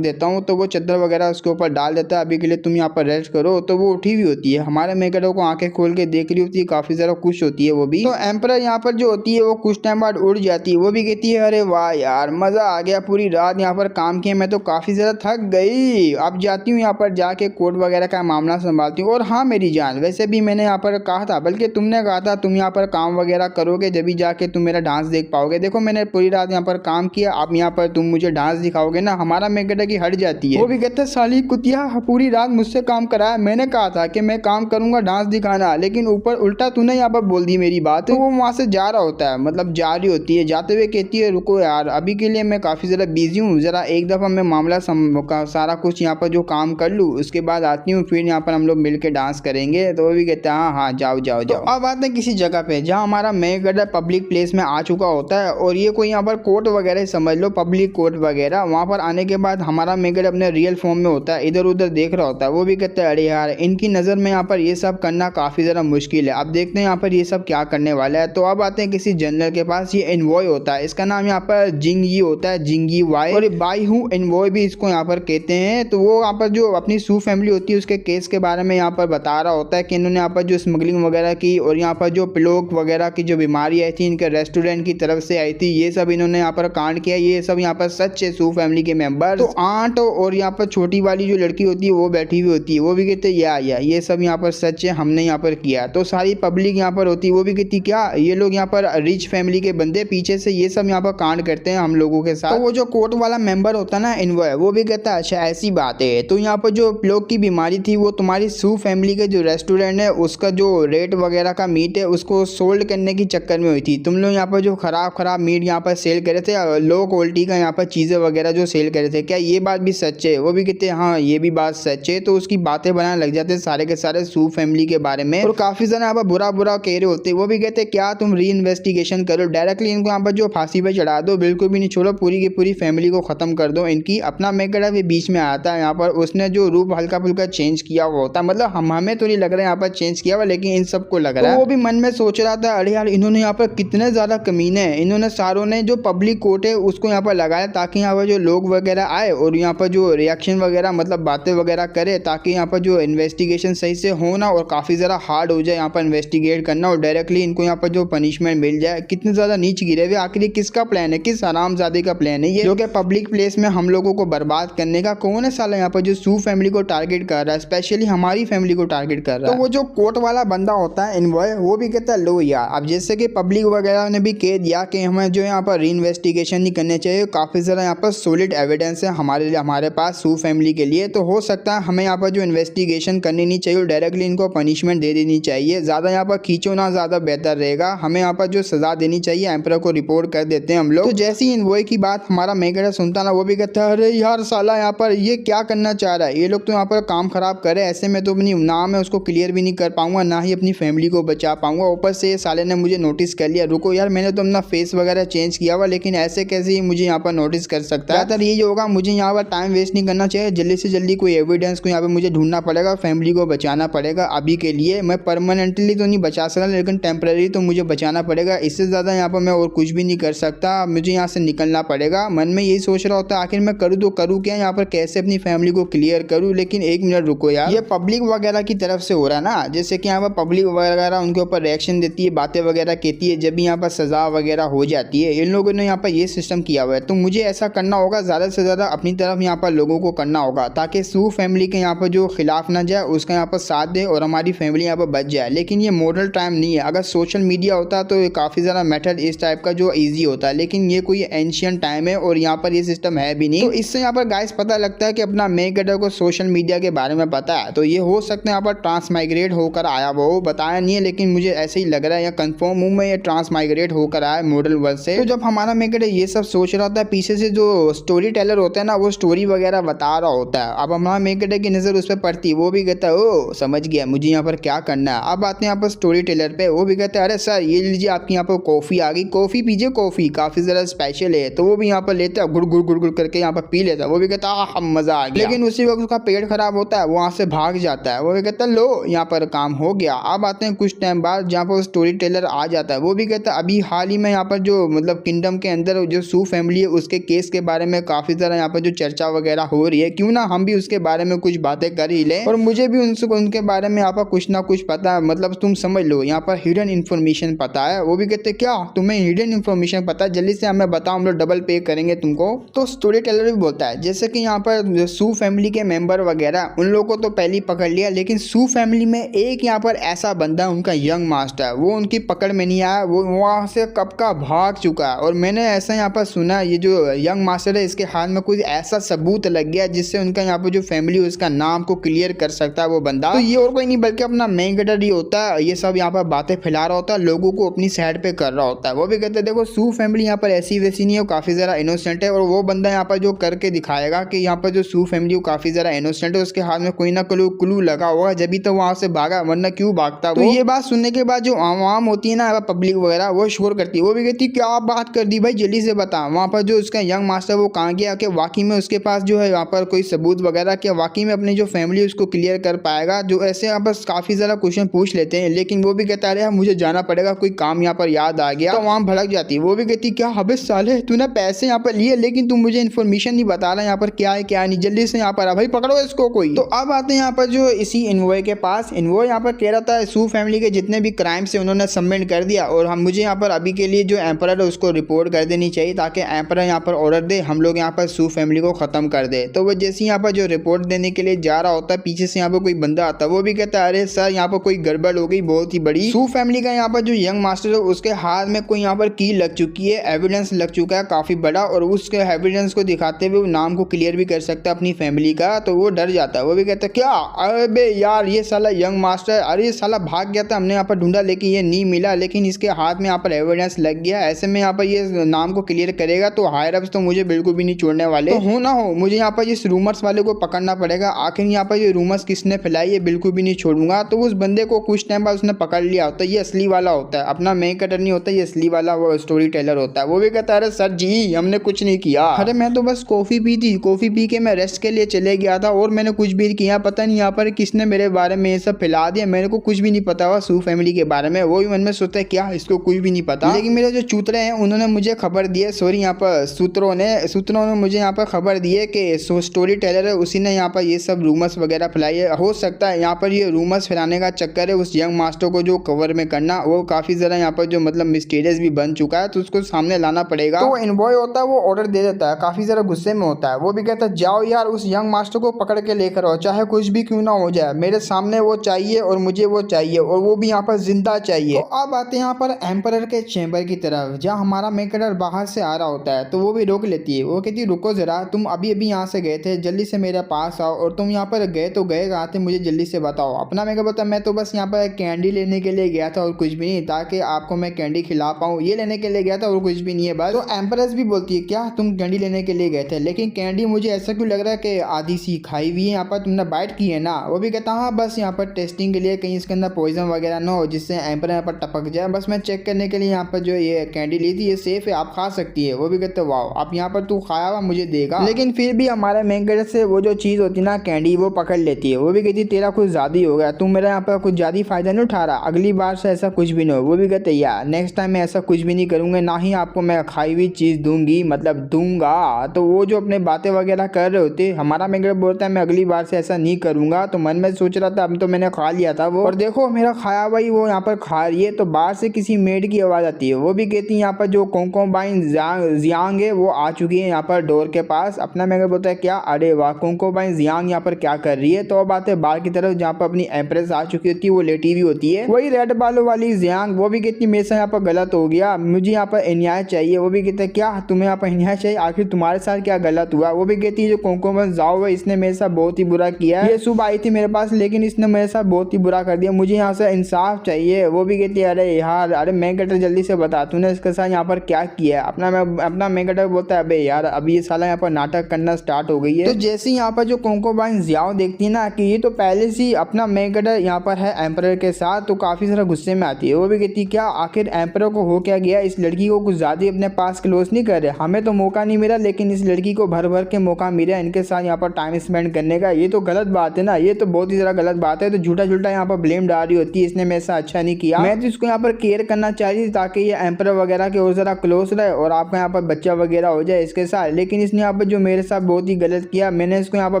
देता हूँ तो वो चादर वगैरह उसके ऊपर डाल देता है, अभी के लिए तुम यहाँ पर रेस्ट करो। तो वो उठी हुई होती है, हमारे मेगडा को आंखें खोल के देख रही होती है, काफी ज्यादा खुश होती है वो भी। तो एम्परर यहाँ पर जो होती है वो कुछ टाइम बाद उड़ जाती है। वो भी कहती है अरे वाह यार, मज़ा आ गया। पूरी रात यहाँ पर काम किया, मैं तो काफ़ी ज़्यादा थक गई। अब जाती हूँ यहाँ पर जाके कोर्ट वगैरह का मामला संभालती हूँ। और हाँ मेरी जान, वैसे भी मैंने यहाँ पर कहा था, बल्कि तुमने कहा था तुम यहाँ पर काम वगैरह करोगे जब भी जाके तुम मेरा डांस देख पाओगे। देखो मैंने पूरी रात यहाँ पर काम किया, अब यहाँ पर तुम मुझे डांस दिखाओगे ना, हमारा मेकड़ा की हट जाती है। वो भी कहते साली कुतिया, पूरी रात मुझसे काम कराया। मैंने कहा था कि मैं काम करूंगा डांस दिखाना, लेकिन ऊपर उल्टा तूने यहाँ पर बोल दी मेरी बात। तो वो वहाँ से जा रहा होता है, मतलब जा रही होती है, जाते हुए कहती है रुको यार, अभी के लिए मैं काफ़ी ज़्यादा बिजी हूँ, ज़रा एक दफ़ा मैं मामला सारा कुछ यहाँ पर जो काम कर लूँ, उसके बाद आती हूँ, फिर यहाँ पर हम लोग मिल के डांस करेंगे। तो वो भी कहते हैं हाँ हाँ जाओ जाओ जाओ। अब आते हैं किसी जगह पे जहाँ हमारा मेकड़ा पब्लिक प्लेस में आ चुका होता है, और ये कोई यहाँ पर कोर्ट वगैरह समझ लो, पब्लिक कोर्ट वगैरह। वहाँ पर आने के बाद हमारा मेकड़ा अपने रियल फॉर्म में होता है, इधर उधर देख रहा होता है। वो भी कहते हैं अरे यार, इनकी नज़र में यहाँ पर ये सब करना काफ़ी ज़्यादा मुश्किल है। अब देखते हैं यहाँ पर ये सब क्या करने वाला है। तो अब आते हैं किसी जनरल के पास, ये एनवॉय होता है, इसका नाम यहाँ पर जिंगी होता है, जिंगी वाई, और बाई हूँ एनवॉय भी इसको यहाँ पर कहते हैं। तो वो यहाँ पर जो अपनी सू फैमिली होती है उसके केस के बारे में यहाँ पर बता रहा होता है कि इन्होंने यहाँ पर जो स्मगलिंग वगैरह की, और यहाँ पर जो प्लोक वगैरह की जो बीमारी आई थी इनके रेस्टोरेंट की तरफ से आई थी, ये सब इन्होंने यहाँ पर कांड किया, ये सब यहाँ पर सच है सू फैमिली के मेंबर। तो आंट और यहाँ पर छोटी वाली जो लड़की होती है वो बैठी हुई होती है, वो भी कहते हैं या ये सब यहाँ पर सच है, हमने यहाँ पर किया। तो सारी पब्लिक यहाँ पर होती है, वो भी कहती क्या ये लोग यहाँ पर रिच फैमिली के बंदे पीछे से ये सब यहाँ पर कांड करते हैं हम लोगों के साथ। तो वो जो कोर्ट वाला मेंबर होता है ना इनवॉय, वो भी कहता है अच्छा ऐसी बात है। तो यहाँ पर जो प्लोक की बीमारी थी वो तुम्हारी सू फैमिली के जो रेस्टोरेंट है उसका जो रेट वगैरह का मीट है उसको सोल्ड करने की चक्कर में हुई थी। तुम लोग यहाँ पर जो खराब मीट यहाँ पर सेल कर रहे थे, लो क्वालिटी का यहाँ पर चीज़ें वगैरह जो सेल कर रहे थे, क्या ये बात भी सच है? वो भी कहते हैं हाँ ये भी बात सच है। तो उसकी बातें बनाने लग जाते हैं सारे के सारे सू फैमिली के बारे में, और काफ़ी ज़्यादा यहाँ पर बुरा कह रहे होते हैं। वो भी कहते हैं क्या तुम री इन्वेस्टिगेशन करो, डायरेक्टली इनको यहाँ पर जो फांसी पे चढ़ा दो, बिल्कुल भी नहीं छोड़ो, पूरी की पूरी फैमिली को ख़त्म कर दो इनकी। अपना मेकड़ा भी बीच में आता है यहाँ पर, उसने जो रूप हल्का फुल्का चेंज किया हुआ होता है, मतलब हमें तो नहीं लग रहा है यहाँ पर चेंज किया हुआ, लेकिन इन सबको लग रहा है। तो वो भी मन में सोच रहा था अरे यार इन्होंने यहाँ पर कितने ज़्यादा कमीने हैं, इन्होंने सारों ने जो पब्लिक कोर्ट है उसको यहाँ पर लगाया ताकि यहाँ पर जो लोग वगैरह आए और यहाँ पर जो रिएक्शन वगैरह मतलब बातें वगैरह करे, ताकि यहाँ पर जो इन्वेस्टिगेशन सही से हो ना, और काफ़ी ज़्यादा हार्ड हो जाए यहाँ पर इन्वेस्टिगेट करना, और डायरेक्टली इनको यहाँ पर जो पनिशमेंट मिल जाए। कितने ज़्यादा नीच गिरे हुए, आखिर किसका प्लान है, किस हरामजादे का प्लान है ये, जो कि पब्लिक प्लेस में हम लोगों को बर्बाद करने का? कौन है साला यहाँ पर जो सू फैमिली को टारगेट कर रहा है, स्पेशली हमारी फैमिली को टारगेट कर रहा है? तो वो जो कोर्ट वाला बंदा होता है इनवॉय, वो भी कहता है लो यार, अब जैसे कि पब्लिक वगैरह ने भी कह दिया कि हमें जो यहाँ पर री इन्वेस्टिगेशन नहीं करने चाहिए, काफ़ी ज़्यादा यहाँ पर सॉलिड एविडेंस है हमारे पास सू फैमिली के लिए, तो हो सकता है हमें यहाँ पर जो इन्वेस्टिगेशन करनी नहीं चाहिए, डायरेक्टली इनको पनिशमेंट दे देनी चाहिए। ज़्यादा यहाँ पर खींचो ना, ज़्यादा बेहतर रहेगा, हमें यहाँ पर जो सज़ा देनी चाहिए एम्परर को रिपोर्ट कर देते हैं हम लोग। तो जैसे ही इनवॉय की बात हमारा मेकड़ा सुनता ना, वो भी कहता है अरे यार साला यहाँ पर ये क्या करना चाह रहा है, ये लोग तो यहाँ पर काम खराब करे, ऐसे में तो अपनी नाम है उसको क्लियर भी नहीं कर पाऊंगा, ना ही अपनी फैमिली को बचा पाऊंगा, ऊपर से साले ने मुझे नोटिस कर लिया। रुको यार, मैंने तो अपना फेस वगैरह चेंज किया हुआ, लेकिन ऐसे कैसे ही मुझे यहाँ पर नोटिस कर सकता है? बेहतर यही होगा, मुझे यहाँ पर टाइम वेस्ट नहीं करना चाहिए, जल्दी से जल्दी कोई एविडेंस को यहाँ पर मुझे ढूंढना पड़ेगा, फैमिली को बचाना पड़ेगा। अभी के लिए मैं परमानेंटली तो नहीं बचा सकता, लेकिन टेम्परेरी तो मुझे बचाना पड़ेगा, इससे ज़्यादा यहाँ पर मैं और कुछ भी नहीं कर सकता, मुझे यहाँ से निकलना पड़ेगा। मन में यही सोच रहा होता है आखिर मैं करूँ तो करूँ क्या, यहाँ पर कैसे अपनी फैमिली को क्लियर करूँ। लेकिन एक मिनट रुको यार, ये पब्लिक वगैरह की तरफ से हो रहा है ना, जैसे कि यहाँ पर पब्लिक वगैरह उनके ऊपर रिएक्शन देती है, बातें वगैरह कहती है, जब भी यहाँ पर सज़ा वगैरह हो जाती है, इन लोगों ने यहाँ पर ये सिस्टम किया हुआ है। तो मुझे ऐसा करना होगा, ज़्यादा से ज़्यादा अपनी तरफ यहाँ पर लोगों को करना होगा, ताकि सू फैमिली के यहाँ पर जो खिलाफ ना जाए, उसका यहाँ पर साथ दे और हमारी फैमिली यहाँ पर बच जाए। लेकिन ये मॉडल टाइम नहीं है, अगर सोशल मीडिया होता तो काफ़ी ज़्यादा मेथड इस टाइप का जो ईजी होता, लेकिन ये कोई एंशियंट टाइम है और यहाँ पर ये सिस्टम है भी नहीं। तो इससे यहाँ पर गाइस पता लगता है कि अपना मेकड़ा को सोशल मीडिया के बारे में पता है, तो ये हो सकता है यहाँ पर ट्रांसमाइग्रेट होकर आया, वो बताया नहीं है, लेकिन मुझे ऐसे ही लग रहा है या कंफर्म हूँ मैं, ये ट्रांसमाइग्रेट होकर आया मॉडल वर्ल्ड से। तो जब हमारा मेकड़ा ये सब सोच रहा होता है, पीछे से जो स्टोरी टेलर होता है ना, वो स्टोरी वगैरह बता रहा होता है। अब हमारा मेकड़े की नज़र उस पर पड़ती है, वो भी कहता है ओ समझ गया मुझे यहाँ पर क्या करना है। अब आते हैं यहाँ पर स्टोरी टेलर पे, वो भी कहता है अरे सर ये लीजिए आपकी यहाँ पर कॉफ़ी आ गई, कॉफ़ी पीजिए, कॉफ़ी काफ़ी ज़्यादा स्पेशल है। तो वो भी यहाँ पर लेता है, गुड़ गुड़ गुड़ गुड़ करके यहाँ पर पी लेता है। वो भी कहता है हम मज़ा आ गया, लेकिन उसी वक्त उसका पेट खराब होता है, वो वहाँ से भाग जाता है। वो भी कहता है लो यहाँ पर काम हो गया। अब आते हैं कुछ टाइम बाद जहाँ पर स्टोरी टेलर आ जाता है, वो भी कहता है अभी हाल ही में यहाँ पर जो मतलब किंगडम के अंदर जो सू फैमिली है उसके केस के बारे में काफ़ी ज़्यादा यहाँ पर जो चर्चा वगैरह हो रही है, क्यों ना हम भी उसके बारे में कुछ बातें कर ही लें। और मुझे भी उनके बारे में यहाँ पर कुछ ना कुछ पता है, मतलब तुम समझ लो यहाँ पर हिडन इन्फॉर्मेशन पता है। वो भी कहते क्या तुम्हें हिडन इन्फॉर्मेशन पता है, जल्दी से हमें बताओ, हम लोग डबल पे करेंगे तुमको। तो स्टोरी टेलर भी बोलता है जैसे कि यहाँ पर सू फैमिली के मेंबर वगैरह उन लोगों को तो पहले ही पकड़ लिया, लेकिन सू फैमिली में एक यहाँ पर ऐसा बंदा है उनका यंग मास्टर, वो उनकी पकड़ में नहीं आया, वो वहाँ से कब का भाग चुका है। और मैंने ऐसा यहाँ पर सुना ये जो यंग मास्टर है इसके हाथ में कुछ ऐसा सबूत लग गया जिससे उनका यहाँ पर जो फैमिली उसका नाम को क्लियर कर सकता है वो बंदा। तो ये और कोई नहीं बल्कि अपना मेन कैरेक्टर ही होता है। ये सब यहाँ पर बातें फैला रहा होता है, लोगों को अपनी साइड पे कर रहा होता है। वो भी कहते हैं देखो सू फैमिली यहाँ पर ऐसी वैसी नहीं है, काफी ज्यादा इनोसेंट है। और वो बंदा यहाँ पर जो करके दिखाएगा कि यहाँ पर जो सू फैमिली काफी ज्यादा इनोसेंट है, उसके हाथ में कोई ना कोई क्लू लगा होगा जब तो वहां से भागा, वरना क्यों भागता। तो ये बात सुनने के बाद जो आवाम होती है ना पब्लिक वगैरह वो शोर करती है, वो भी कहती है क्या बात कर दी भाई, जल्दी से बता वहां पर जो उसका यंग मास्टर वो कहाँ गया, कि वाकई में उसके पास जो है यहाँ पर कोई सबूत वगैरह, कि वाकई में अपनी जो फैमिली उसको क्लियर कर पाएगा। जो ऐसे यहाँ पर काफी ज्यादा क्वेश्चन पूछ लेते हैं, लेकिन वो भी कहता है मुझे जाना पड़ेगा, कोई काम यहाँ पर याद आ गया। तो वहां भड़क जाती है, वो भी कहती क्या हबे साले तूने पैसे यहाँ पर लिए लेकिन तू मुझे इन्फॉर्मेशन नहीं बता रहा यहाँ पर क्या है क्या नहीं, जल्दी से यहाँ पर आ भाई, पकड़ो इसको कोई। तो अब आते हैं यहाँ पर जो इसी इनवॉय के पास। इनवॉय यहाँ पर कह रहा था सू फैमिली के जितने भी क्राइम्स है उन्होंने सबमिट कर दिया और हम मुझे यहाँ पर अभी के लिए जो एम्परर है उसको रिपोर्ट कर देनी चाहिए, ताकि एम्परर यहाँ पर ऑर्डर दे हम लोग यहाँ पर सू फैमिली को खत्म कर दे। तो वो जैसे यहाँ पर जो रिपोर्ट देने के लिए जा रहा होता है, पीछे से यहाँ पर कोई बंदा आता है, वो भी कहता है अरे सर यहाँ पर कोई गड़बड़ हो गई बहुत ही बड़ी। सू फैमिली का यहाँ पर जो यंग मास्टर है उसके हाथ में कोई यहाँ पर की लग चुकी है, एविडेंस लग चुका है काफी बड़ा, और उसके एविडेंस को दिखाते हुए नाम को क्लियर भी कर सकता है अपनी फैमिली का। तो वो डर जाता है, वो भी कहता है क्या अरे यार ये साला यंग मास्टर, अरे ये साला भाग गया था, हमने यहाँ पर ढूंढा लेकिन ये नहीं मिला, लेकिन इसके हाथ में यहाँ पर एविडेंस लग गया, ऐसे में यहाँ पर ये नाम को क्लियर करेगा तो हायर अप्स तो मुझे बिल्कुल भी नहीं छोड़ने वाले। तो हो ना हो मुझे यहाँ पर इस रूमर्स वाले को पकड़ना पड़ेगा, आखिर यहाँ पर ये रूमर्स किसने फैलाई है बिल्कुल भी नहीं छोड़ूंगा। तो उस बंदे को कुछ टाइम बाद उसने पकड़ लिया होता है, ये असली वाला होता है, अपना मेन कैरेक्टर नहीं होता, ये असली वाला वो स्टोरी टेलर होता है। वो भी कहता है अरे सर जी हमने कुछ नहीं किया, अरे मैं तो बस कॉफी पी थी, कॉफी पी के मैं रेस्ट के लिए चले गया था और मैंने कुछ भी किया, पता नहीं यहाँ पर किसने मेरे बारे में ये सब फैला दिया, मेरे को कुछ भी नहीं पता हुआ सू फैमिली के बारे में। वो भी मन में सोचता है क्या इसको कुछ भी नहीं पता, लेकिन मेरे जो चूतरे हैं उन्होंने मुझे खबर दी है, सॉरी यहाँ पर सूत्रों ने मुझे यहाँ पर खबर दी है कि स्टोरी टेलर है उसी ने यहाँ पर ये सब रूमर्स वगैरह फैलाई है। हो सकता है यहाँ पर ये रूमर्स फैलाने का चक्कर है उस यंग मास्टर को जो कवर में करना, वो काफी ज्यादा यहाँ पर जो मतलब मिस्टीरियस भी बन चुका है, तो उसको सामने लाना पड़ेगा। तो इनबॉय होता है वो ऑर्डर दे देता है, काफी ज्यादा गुस्से में होता है, वो भी कहता है जाओ यार उस यंग मास्टर को पकड़ के लेकर आओ, चाहे कुछ भी क्यों ना हो जाए, मेरे सामने वो चाहिए और मुझे वो चाहिए, और वो भी यहाँ पर जिंदा चाहिए। तो अब आते हैं यहाँ पर एम्परर के चैम्बर की तरफ, जहाँ हमारा मेन कैरेक्टर बाहर से आ रहा होता है। तो वो भी रोक लेती है, वो कहती है रुको जरा, तुम अभी अभी यहाँ से गए थे, जल्दी से मेरे पास आओ, और तुम यहाँ पर गए तो गए कहाँ थे मुझे जल्दी से बताओ। अपना मेरे को बता, मैं तो बस यहाँ पर कैंडी लेने के लिए गया था और कुछ भी नहीं, ताकि आपको मैं कैंडी खिला पाऊँ, ये लेने के लिए गया था और कुछ भी नहीं है बस। तो एम्परस भी बोलती है क्या तुम कैंडी लेने के लिए गए थे, लेकिन कैंडी मुझे ऐसा क्यों लग रहा है कि आधी सी खाई हुई है, यहाँ पर तुमने बाइट की है ना। वो भी कहता हाँ बस यहाँ पर टेस्टिंग के लिए, कहीं इसके अंदर पॉइजन वगैरह ना हो जिससे एम्पर यहाँ पर टपक जाए, बस मैं चेक करने के लिए यहाँ पर जो ये कैंडी ली थी, ये सेफ है आप खा सकती है। वो भी कहते वाह आप यहाँ पर तू खाया हुआ मुझे देगा, लेकिन फिर भी हमारे मेन कैरेक्टर से वो जो चीज़ होती है ना कैंडी वो पकड़ लेती है। वो भी कहती तेरा कुछ ज़्यादा ही हो गया, तुम मेरा यहाँ पर कुछ ज़्यादा फ़ायदा नहीं उठा रहा, अगली बार से ऐसा कुछ भी नहीं हो। वो भी कहते यार नेक्स्ट टाइम मैं ऐसा कुछ भी नहीं करूँगा, ना ही आपको मैं खाई हुई चीज़ दूंगी, मतलब दूंगा। तो वो जो अपने बातें वगैरह कर रहे होते, हमारा मेन कैरेक्टर बोलता है मैं अगली बार से ऐसा नहीं करूँगा। तो मन में सोच रहा था अब तो मैंने खा लिया था वो, और देखो मेरा खाया हुआ ही वो यहाँ पर खा रही है। तो बाहर से किसी मेड की आवाज़ आती है, वो भी कहती है यहाँ पर जो कोंकोबाइन जियांग है वो आ चुकी है यहाँ पर डोर के पास। अपना मेरे बोलता है क्या, अरे वाह कोंकोबाइन जियांग यहाँ पर क्या कर रही है। तो अब आते हैं बाहर की तरफ जहाँ पर अपनी एम्प्रेस आ चुकी होती है, वो लेटी हुई होती है, वही रेड बालों वाली जियांग। वो भी कहती मेरे से यहाँ पर गलत हो गया, मुझे यहाँ पर न्याय चाहिए। वो भी कहते क्या तुम्हें यहाँ पर न्याय चाहिए, आखिर तुम्हारे साथ क्या गलत हुआ। वो भी कहती है जो कोंकोबाइन जाओ है इसने मेरे साथ बहुत ही बुरा किया है, ये सुबह आई थी मेरे पास लेकिन इसने मेरे साथ बहुत ही बुरा कर दिया, मुझे यहाँ से इंसाफ चाहिए। वो भी कहती है अरे यार अरे मेन कैरेक्टर जल्दी से बता तूने इसके साथ यहाँ पर क्या किया है। अपना मेन कैरेक्टर बोलता है अबे यार अभी ये साला यहाँ पर नाटक करना स्टार्ट हो गई है। तो जैसे यहाँ पर जो कोंकोबाइन जियाओ देखती है ना कि ये तो पहले से अपना मेन कैरेक्टर यहाँ पर है एम्परर के साथ, तो काफी सारा गुस्से में आती है। वो भी कहती क्या आखिर एम्परर को हो क्या गया, इस लड़की को कुछ ज्यादा अपने पास क्लोज नहीं कर रहे, हमें तो मौका नहीं मिला लेकिन इस लड़की को भर भर के मौका मिला इनके साथ यहाँ पर टाइम स्पेंड करने का, ये तो गलत बात है ना, ये तो बहुत ही ज्यादा गलत बात है। तो झूठा झूठा यहाँ पर ब्लेम डाल रही होती है, इसने मेरे साथ अच्छा नहीं किया, मैं तो इसको यहाँ पर केयर करना चाह रही थी ताकि ये एम्परर वगैरह के और जरा क्लोज रहे और आपका यहाँ पर बच्चा वगैरह हो जाए इसके साथ। लेकिन इसने यहाँ पर जो मेरे साथ बहुत ही गलत किया, मैंने इसको यहाँ पर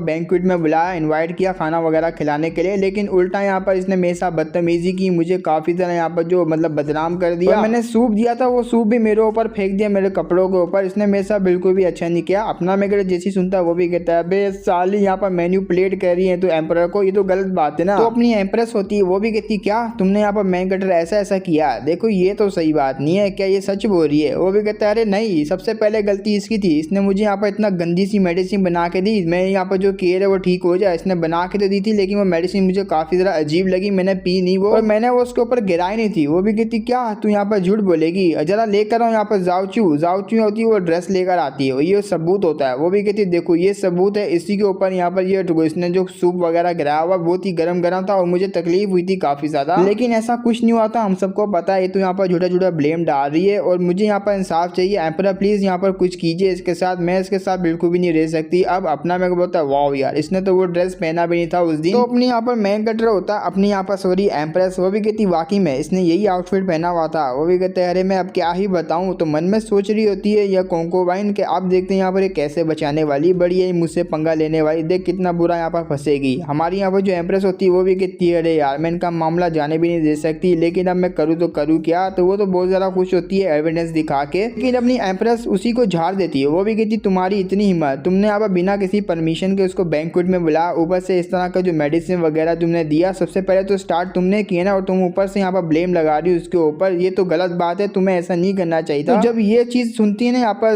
बैंक्वेट में बुलाया, इनवाइट किया खाना वगैरह खिलाने के लिए, लेकिन उल्टा यहाँ पर इसने मेरे साथ बदतमीजी की, मुझे काफी ज्यादा यहाँ पर जो मतलब बदनाम कर दिया। मैंने सूप दिया था वो सूप भी मेरे ऊपर फेंक दिया मेरे कपड़ों के ऊपर। इसने मेरे साथ बिल्कुल भी अच्छा नहीं किया। अपना मेगेडो जैसी सुनता वो भी कहता है बे साली यहाँ पर मैन्युपुलेट कर रही है तो एम्परर को, ये तो गलत बात है ना। तो अपनी एम्प्रेस होती है वो भी कहती क्या तुमने यहाँ पर मैगेडो ऐसा ऐसा किया, देखो ये तो सही बात नहीं है, क्या ये सच बोल रही है। वो भी कहता है अरे नहीं, सबसे पहले गलती इसकी थी, इसने मुझे यहाँ पर इतना गंदी सी मेडिसिन बना के दी, मैं यहाँ पर जो केयर है वो ठीक हो जाए, इसने बना के तो दी थी लेकिन वो मेडिसिन मुझे काफी ज़्यादा अजीब लगी, मैंने पी नहीं वो, और मैंने वो उसके ऊपर गिराई नहीं थी। वो भी कहती क्या तू यहाँ पर झूठ बोलेगी, जरा लेकर आओ यहाँ पर जाओचू होती है वो ड्रेस लेकर आती है, ये सबूत होता है। वो भी कहती देखो ये सबूत है, इसी के ऊपर यहाँ पर ये इसने जो सूप वगैरह गिराया हुआ बहुत ही गरम था और मुझे तकलीफ हुई थी काफी ज्यादा, लेकिन ऐसा कुछ नहीं हुआ था, हम सबको पता है। ये तो यहाँ पर झूठा झूठा ब्लेम डाल रही है और मुझे यहाँ पर इंसाफ चाहिए। एम्परर प्लीज यहाँ पर कुछ कीजिए इसके साथ, मैं इसके साथ बिल्कुल भी नहीं रह सकती। अब अपना मेरे को बोलता है वाओ यार इसने तो वो ड्रेस पहना भी नहीं था उस दिन। तो अपनी यहाँ पर मैन कटर होता अपनी यहाँ पर सॉरी एम्प्रेस, वो भी कहती वाकई में इसने यही आउटफिट पहना हुआ था। वो भी कहते हैं अरे मैं अब क्या ही बताऊं। तो मन में सोच रही होती है या कोंकोबाइन के अब देखते हैं यहाँ पर कैसे बचाने वाली, बड़ी है मुझसे पंगा लेने वाली, देख कितना बुरा यहाँ पर फंसेगी। हमारी यहाँ पर जो एम्प्रेस होती है वो भी कहती है अरे यार मैं इनका मामला जाने भी नहीं दे सकती, लेकिन अब मैं करूँ तो करूँ क्या। तो वो तो बहुत ज़्यादा खुश होती है एविडेंस दिखा के, लेकिन अपनी एम्प्रेस उसी को झाड़ देती है। वो भी कहती तुम्हारी इतनी हिम्मत, तुमने यहाँ पर बिना किसी परमिशन के उसको बैंक्वेट में बुलाया, ऊपर से इस तरह का जो मेडिसिन वगैरह तुमने दिया, सबसे पहले तो स्टार्ट तुमने किया ना, और तुम ऊपर से यहाँ पर ब्लेम लगा रही हो उसके ऊपर, ये तो गलत बात है, तुम्हें ऐसा नहीं करना चाहिए था। तो जब ये चीज़ सुनती है ना यहाँ पर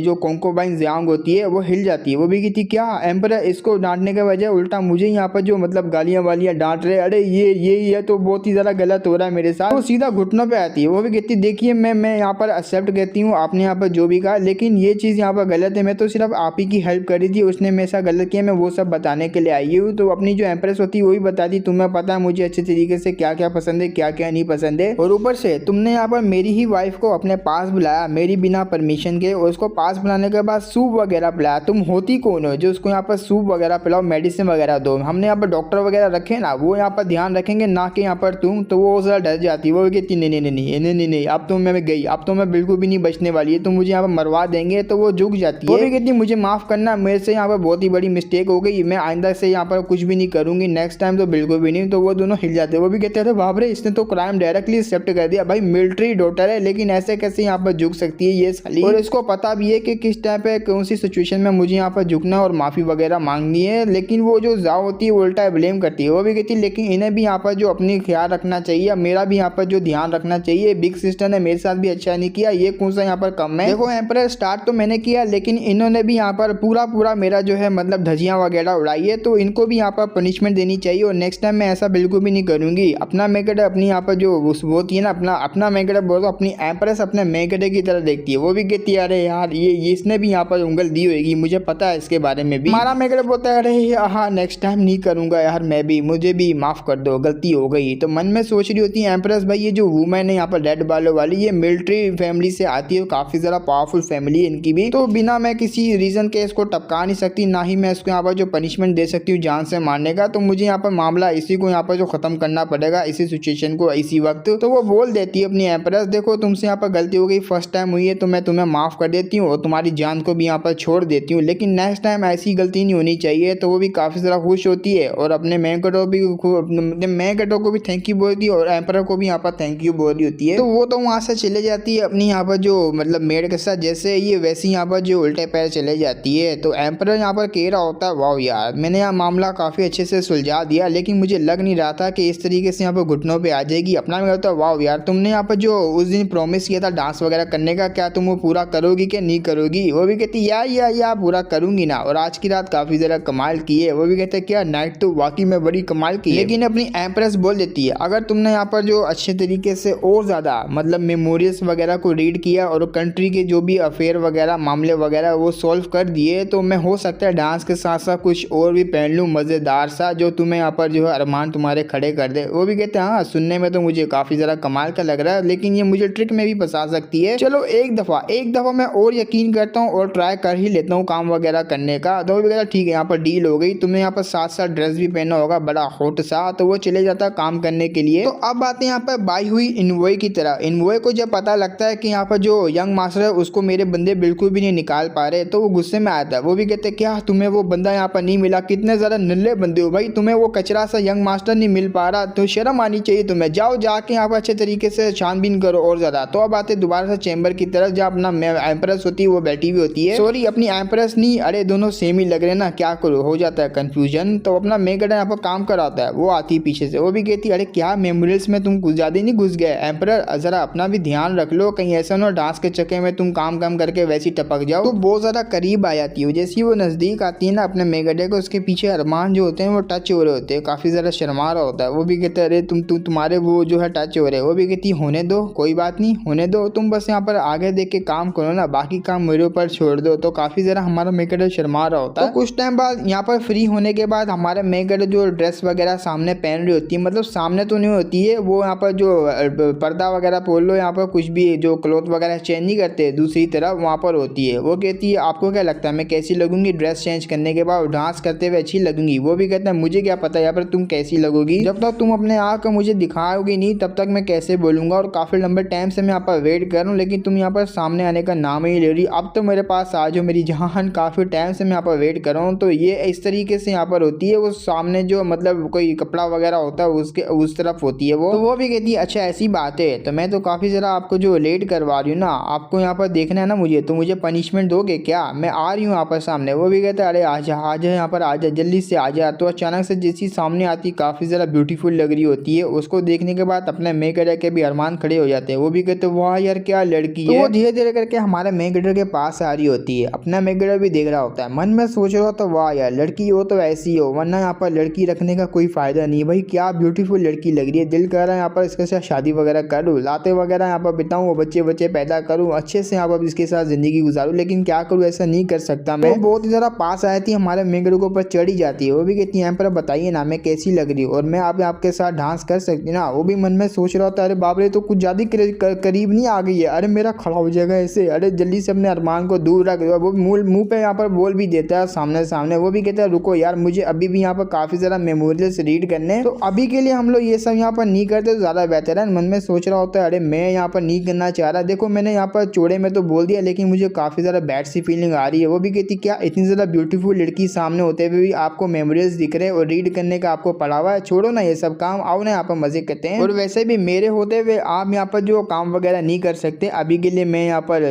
जो कोंकोबाइन ज़ियांग होती है वो हिल जाती है। वो भी कहती क्या एम्परर इसको डांटने के बजाय उल्टा मुझे यहाँ पर जो मतलब गालियाँ वालियाँ डांट रहे, अरे ये तो बहुत ही ज़्यादा गलत हो रहा है मेरे साथ। तो सीधा घुटनों पे आती है। वो भी कहती देखिए मैं यहाँ पर एक्सेप्ट करती हूँ आपने यहाँ पर जो भी कहा, लेकिन ये चीज़ यहाँ पर गलत है, मैं तो सिर्फ आप ही की हेल्प करी थी, उसने मेरे साथ गलत किया, मैं वो सब बताने के लिए आई हूँ। तो अपनी जो एम्प्रेस होती है वही बताती तुम्हें पता है मुझे अच्छे तरीके से क्या क्या पसंद है क्या क्या नहीं पसंद है, और ऊपर से तुमने यहाँ पर मेरी ही वाइफ को अपने पास बुलाया मेरी बिना परमिशन के, और उसको पास बुलाने के बाद सूप वगैरह पिलाया। तुम होती कौन हो जो उसको यहाँ पर सूप वगैरह पिलाओ, मेडिसिन वगैरह दो। हमने यहाँ पर डॉक्टर वगैरह रखे ना, वो यहाँ पर ध्यान रखेंगे ना कि यहाँ पर तुम, तो वो ज़रा डर जाती है। वो कहती नहीं अब तो मैं गई, अब तो मैं बिल्कुल भी नहीं बचने वाली है, तो मुझे यहाँ पर मरवा देंगे। तो वो झुक जाती है। वो भी कहती मुझे माफ़ करना, मेरे से यहाँ पर बहुत ही बड़ी मिस्टेक हो गई, मैं आइंदा से यहाँ पर कुछ भी नहीं करूँगी, नेक्स्ट टाइम तो बिल्कुल भी नहीं। तो वो दोनों हिल जाते हैं। वो भी कहते थे बाप रे इसने तो क्राइम डायरेक्टली एक्सेप्ट कर दिया, भाई मिलिट्री डॉटर है लेकिन ऐसे कैसे यहाँ पर झुक सकती है ये साली। और इसको पता भी है कि किस टाइम पे कौन सी सिचुएशन में मुझे यहाँ पर झुकना और माफ़ी वगैरह मांगनी है, लेकिन वो जो जाओ होती है वो उल्टा ब्लेम करती है। वो भी कहती है लेकिन इन्हें भी यहाँ पर जो अपनी ख्याल रखना चाहिए, मेरा भी यहाँ पर जो ध्यान रखना चाहिए, बिग सिस्टर ने मेरे साथ भी अच्छा नहीं किया, ये कौन सा यहाँ पर कम है। देखो एम्परर स्टार्ट तो मैंने किया लेकिन इन्होंने भी यहाँ पर पूरा मेरा जो है मतलब धजियाँ वगैरह उड़ाई है, तो इनको भी यहाँ पर पनिशमेंट देनी चाहिए और नेक्स्ट टाइम मैं ऐसा बिल्कुल भी नहीं करूँगी। अपना मेगेडो अपनी यहाँ पर जो वो होती है ना अपना मेगेडो बोलो, अपनी एम्प्रेस अपने मेगेडो की तरह देखती है। वो भी कहती है अरे यार ये इसने भी यहाँ पर उंगल दी होगी, मुझे पता है इसके बारे में भी। हमारा मेगेडो बोलता है अरे हाँ नेक्स्ट टाइम नहीं करूँगा यार, मैं भी, मुझे भी माफ़ कर दो, गलती हो गई। तो मन में सोच रही होती है एम्प्रेस भाई ये जो वुमेन है यहाँ पर रेड बालों वाली, ये मिलिट्री फैमिली से आती है, काफ़ी ज़्यादा पावरफुल फैमिली है इनकी भी, तो बिना मैं किसी रीज़न के इसको टपका नहीं सकती, ना ही मैं इसको यहाँ पर जो पनिशमेंट दे सकती हूँ जान से मारने का। तो मुझे यहाँ पर मामला इसी को यहाँ पर जो ख़त्म करना पड़ेगा, इसी सिचुएशन को इसी वक्त। तो वो बोल देती है अपनी एम्प्रेस देखो तुमसे यहाँ पर गलती हो गई, फर्स्ट टाइम हुई है तो मैं तुम्हें माफ़ कर देती हूँ और तुम्हारी जान को भी यहाँ पर छोड़ देती हूँ, लेकिन नेक्स्ट टाइम ऐसी गलती नहीं होनी चाहिए। तो वो भी काफ़ी ज़्यादा खुश होती है और अपने मैगेडो को भी थैंक यू बोलती है और एम्परर को भी यहाँ पर थैंक यू बोल रही होती है। तो वो तो वहाँ से चले जाती है अपनी यहाँ पर जो मतलब मेड के साथ, जैसे ये वैसे यहाँ पर जो उल्टे पैर चले जाती है। तो एम्परर यहाँ पर कह रहा होता है वाह यार मैंने यहाँ मामला काफ़ी अच्छे से सुलझा दिया, लेकिन मुझे लग नहीं रहा था कि इस तरीके से यहाँ पर घुटनों पे आ जाएगी। अपना में होता है वाह यार तुमने यहाँ पर जो उस दिन प्रॉमिस किया था डांस वगैरह करने का, क्या तुम वो पूरा करोगी क्या नहीं करोगी। वो भी कहती या पूरा करूंगी ना, और आज की रात काफ़ी ज़्यादा कमाल की है। वो भी कहते हैं क्या नाइट तो वाकई में बड़ी कमाल की है। लेकिन अपनी एम्प्रेस बोल देती है अगर तुमने यहाँ पर जो अच्छे तरीके से और ज़्यादा मतलब मेमोरीज वगैरह को रीड किया और कंट्री के जो भी अफेयर वगैरह मामले वगैरह वो सॉल्व कर दिए, तो मैं हो सकता है डांस के साथ साथ कुछ और भी पहन लूँ मज़ेदार सा, जो तुम्हें यहाँ पर जो है अरमान तुम्हारे खड़े कर दे। वो भी कहते हैं हाँ सुनने में तो मुझे काफ़ी ज़्यादा कमाल का लग रहा है, लेकिन ये मुझे ट्रिक में भी फंसा सकती है। चलो एक दफ़ा मैं और यकीन करता हूँ और ट्राई कर ही लेता हूँ काम वगैरह करने का। तो वो भी कहता ठीक है यहाँ पर डील हो गई, तुमने यहाँ पर साथ ड्रेस भी पहना होगा बड़ा हॉट सा। तो वो चले जाता है काम करने के लिए। तो अब बात है यहाँ पर बाई हुई इनवॉय की तरह। इनवॉय को जब पता लगता है कि यहाँ पर जो यंग मास्टर है उसको मेरे बंदे बिल्कुल भी नहीं निकाल पा रहे, तो वो गुस्से में आता है। वो भी कहते क्या तुम्हें वो बंदा यहाँ पर नहीं मिला, कितने ज़्यादा नल्ले बंदे हो भाई, तुम्हें वो कचरा सा यंग मास्टर नहीं मिल पा रहा, तो शर्म आनी चाहिए तुम्हें, जाओ जाके यहाँ पर अच्छे तरीके से छानबीन करो और ज़्यादा। तो अब वापस आते दोबारा से चैम्बर की तरफ, जहाँ अपना एम्प्रेस होती है वो बैठी हुई होती है। सॉरी, अपनी एम्प्रेस नहीं, अरे दोनों सेम ही लग रहे ना, क्या करो, हो जाता है कंफ्यूजन। तो अपना मेगाडन यहाँ पर काम कराता है, वो आती है पीछे से, वो भी कहती है अरे क्या मेमोरियल्स में तुम कुछ ज्यादा नहीं घुस गए एम्परर, जरा अपना भी ध्यान रख लो, कहीं ऐसा ना डांस के चक्कर में तुम काम करके वैसी टपक जाओ। तो बहुत ज्यादा करीब आ जाती है। जैसे ही वो नजदीक आती है ना अपने मेगाडे को, उसके पीछे अरमान जो होते हैं वो टच हो रहे होते हैं, काफी ज्यादा शर्मा रहा होता है। वो भी कहते हैं अरे तुम्हारे वो जो है टच हो रहे हैं। वो भी कहती होने दो, कोई बात नहीं, होने दो, तुम बस यहाँ पर आगे देख के काम करो ना, बाकी काम मेरे ऊपर छोड़ दो। तो काफी ज्यादा हमारा मेगाडे शर्मा रहा होता है। तो कुछ टाइम बाद यहाँ पर फ्री होने के बाद हमारे मेगाडे जो ड्रेस वगैरह सामने पहन रही होती है, मतलब सामने तो नहीं होती है, वो यहाँ पर जो पर्दा वगैरह बोल लो, यहाँ पर कुछ भी जो क्लोथ वगैरह चेंज नहीं करते, दूसरी तरफ वहाँ पर होती है। वो कहती है आपको क्या लगता है मैं कैसी लगूंगी ड्रेस चेंज करने के बाद, डांस करते हुए अच्छी लगूंगी? वो भी कहता है मुझे क्या पता यहाँ पर तुम कैसी लगोगी, जब तक तुम अपने आप को मुझे दिखाओगी नहीं तब तक मैं कैसे बोलूंगा। और काफी लंबे टाइम से मैं यहाँ पर वेट कर रहा हूँ, लेकिन तुम यहाँ पर सामने आने का नाम ही ले रही, अब तो मेरे पास आ जाओ मेरी जान, काफी टाइम से मैं यहाँ पर वेट कर रहा हूँ। तो ये इस तरीके से यहाँ पर होती है। वो सामने जो मतलब कोई कपड़ा वगैरह होता है उसके उस तरफ होती है वो। तो वो भी कहती है अच्छा ऐसी बात है, तो मैं तो काफी जरा आपको जो लेट करवा रही हूँ ना, आपको यहाँ पर देखना है ना मुझे, तो मुझे पनिशमेंट दोगे क्या? मैं आ रही हूँ यहाँ पर सामने। वो भी कहता है अरे आजा आजा यहाँ पर आजा, जल्दी से आजा। तो अचानक से जैसी सामने आती काफी जरा ब्यूटीफुल लग रही होती है, उसको देखने के बाद अपने मेगाडे के भी अरमान खड़े हो जाते हैं। वो भी कहते वाह यार क्या लड़की है। तो वो धीरे धीरे करके हमारे मेगाडे के पास आ रही होती है, अपना मेगाडे भी देख रहा होता है, मन में सोच रहा होता है वाह यार लड़की हो तो ऐसी हो, वरना यहाँ पर लड़की रखने का कोई फायदा नहीं भाई, क्या ब्यूटीफुल लड़की लग रही है, दिल कर रहा है यहाँ पर इसके साथ शादी वगैरह करूँ, लाते वगैरह यहाँ पर बिताऊँ, बच्चे पैदा करूँ, अच्छे से यहाँ पर इसके साथ जिंदगी गुजारूँ, लेकिन क्या करूँ ऐसा नहीं कर सकता मैं। तो बहुत ही ज़्यादा पास आई थी, हमारे मेगाडे के ऊपर चढ़ी जाती है। वो भी कहती है यहाँ पर बताइए ना मैं कैसी लग रही हूँ और मैं आपके साथ डांस कर सकती ना। वो भी मन में सोच रहा था अरे बाप रे तो कुछ ज़्यादा करीब नहीं आ गई है, अरे मेरा खड़ा हो जाएगा ऐसे, अरे जल्दी से अपने अरमान को दूर रख दो। वो मुंह पे यहाँ पर बोल भी देता है सामने। वो भी कहता है रुको यार मुझे अभी भी यहाँ पर काफ़ी ज़्यादा मेमोरियल्स रीड करने, तो अभी के लिए हम लोग ये सब यहाँ पर नहीं करते तो ज़्यादा बेहतर है। मन में सोच रहा होता है अरे मैं यहाँ पर नहीं करना चाह रहा, देखो मैंने यहाँ पर चौड़े में तो बोल दिया, लेकिन मुझे काफ़ी ज़्यादा बैड सी फीलिंग आ रही है। वो भी कहती क्या इतनी ज़्यादा ब्यूटीफुल लड़की सामने होते हुए भी आपको मेमोरियल्स दिख रहे और रीड करने का आपको पड़ा हुआ है, छोड़ो ना ये सब काम, आओ ना यहाँ पर मजे करते हैं। और वैसे भी मेरे होते हुए आप यहाँ पर जो काम वगैरह नहीं कर सकते, अभी के लिए मैं यहाँ पर